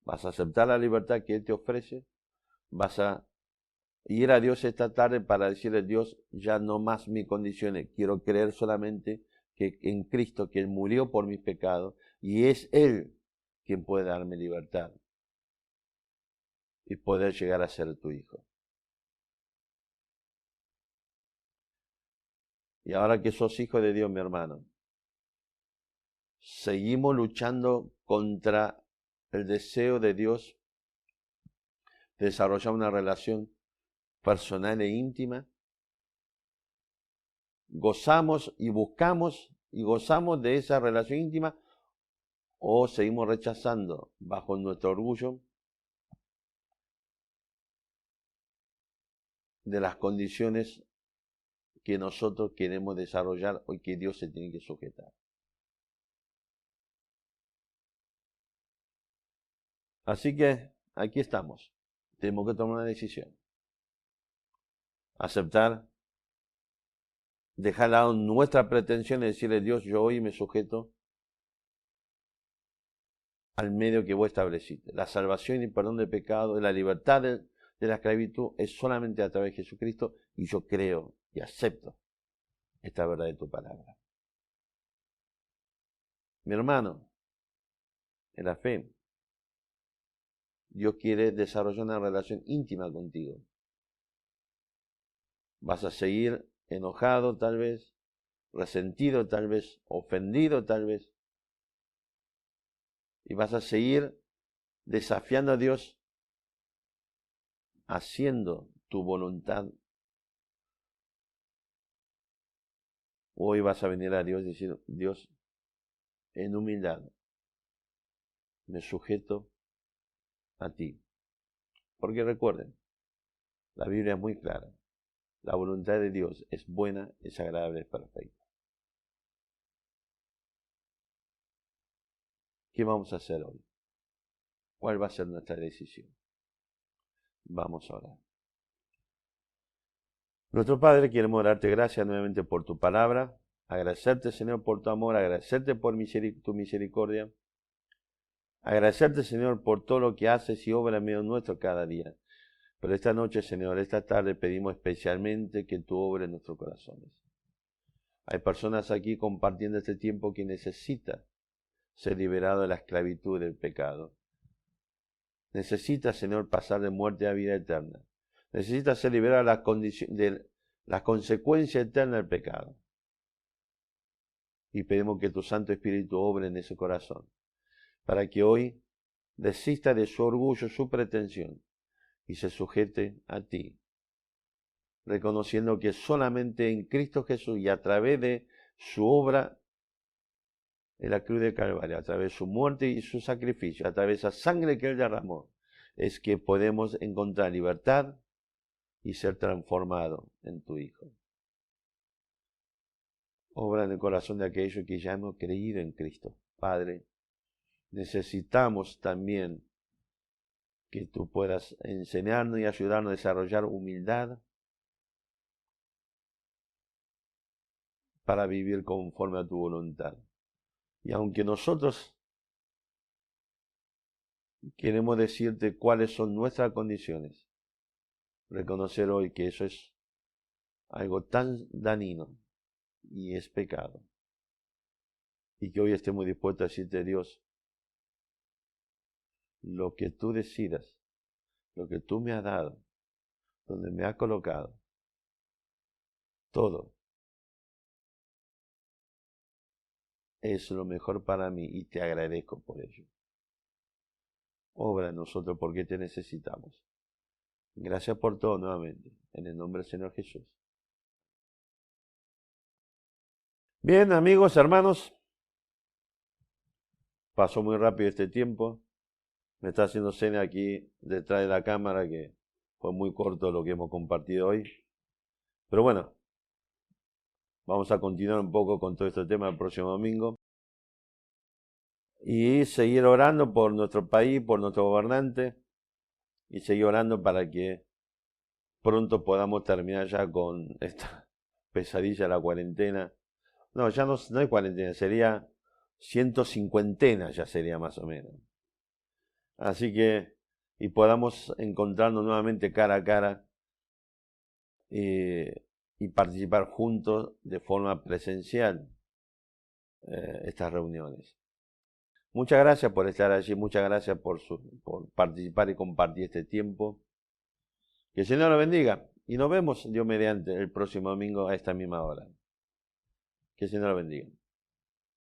¿Vas a aceptar la libertad que Él te ofrece? ¿Vas a ir a Dios esta tarde para decirle a Dios, ya no más mis condiciones, quiero creer solamente que en Cristo, que Él murió por mis pecados y es Él quien puede darme libertad y poder llegar a ser tu hijo? Y ahora que sos hijo de Dios, mi hermano, seguimos luchando contra el deseo de Dios de desarrollar una relación personal e íntima. Gozamos y buscamos y gozamos de esa relación íntima, o seguimos rechazando bajo nuestro orgullo de las condiciones que nosotros queremos desarrollar o que Dios se tiene que sujetar. Así que aquí estamos. Tenemos que tomar una decisión. Aceptar, dejar a lado nuestra pretensión y decirle: Dios, yo hoy me sujeto al medio que vos estableciste. La salvación y perdón del pecado, la libertad de la esclavitud es solamente a través de Jesucristo, y yo creo y acepto esta verdad de tu palabra. Mi hermano, en la fe, Dios quiere desarrollar una relación íntima contigo. Vas a seguir enojado tal vez, resentido tal vez, ofendido tal vez, y vas a seguir desafiando a Dios, haciendo tu voluntad. Hoy vas a venir a Dios y decir: Dios, en humildad me sujeto a ti. Porque recuerden, la Biblia es muy clara. La voluntad de Dios es buena, es agradable, es perfecta. ¿Qué vamos a hacer hoy? ¿Cuál va a ser nuestra decisión? Vamos a orar. Nuestro Padre, queremos darte gracias nuevamente por tu palabra, agradecerte, Señor, por tu amor, agradecerte por tu misericordia, agradecerte, Señor, por todo lo que haces y obras en medio nuestro cada día. Pero esta noche, Señor, esta tarde pedimos especialmente que tú obres en nuestros corazones. Hay personas aquí compartiendo este tiempo que necesitan ser liberado de la esclavitud del pecado. Necesita, Señor, pasar de muerte a vida eterna. Necesita ser liberado de las consecuencias eternas del pecado. Y pedimos que tu Santo Espíritu obre en ese corazón, para que hoy desista de su orgullo, su pretensión, y se sujete a ti, reconociendo que solamente en Cristo Jesús y a través de su obra en la cruz de Calvario, a través de su muerte y su sacrificio, a través de esa sangre que Él derramó, es que podemos encontrar libertad y ser transformado en tu Hijo. Obra en el corazón de aquellos que ya hemos creído en Cristo. Padre, necesitamos también que tú puedas enseñarnos y ayudarnos a desarrollar humildad para vivir conforme a tu voluntad. Y aunque nosotros queremos decirte cuáles son nuestras condiciones, reconocer hoy que eso es algo tan dañino y es pecado. Y que hoy estemos dispuestos a decirte: Dios, lo que tú decidas, lo que tú me has dado, donde me has colocado, todo es lo mejor para mí y te agradezco por ello. Obra en nosotros porque te necesitamos. Gracias por todo nuevamente, en el nombre del Señor Jesús. Bien, amigos, hermanos, pasó muy rápido este tiempo. Me está haciendo señas aquí detrás de la cámara que fue muy corto lo que hemos compartido hoy. Pero bueno, vamos a continuar un poco con todo este tema el próximo domingo. Y seguir orando por nuestro país, por nuestro gobernante. Y seguir orando para que pronto podamos terminar ya con esta pesadilla de la cuarentena. No, ya no hay cuarentena, sería 150 ya sería más o menos. Así que, y podamos encontrarnos nuevamente cara a cara y participar juntos de forma presencial estas reuniones. Muchas gracias por estar allí, muchas gracias por participar y compartir este tiempo. Que el Señor lo bendiga y nos vemos, Dios mediante, el próximo domingo a esta misma hora. Que el Señor lo bendiga.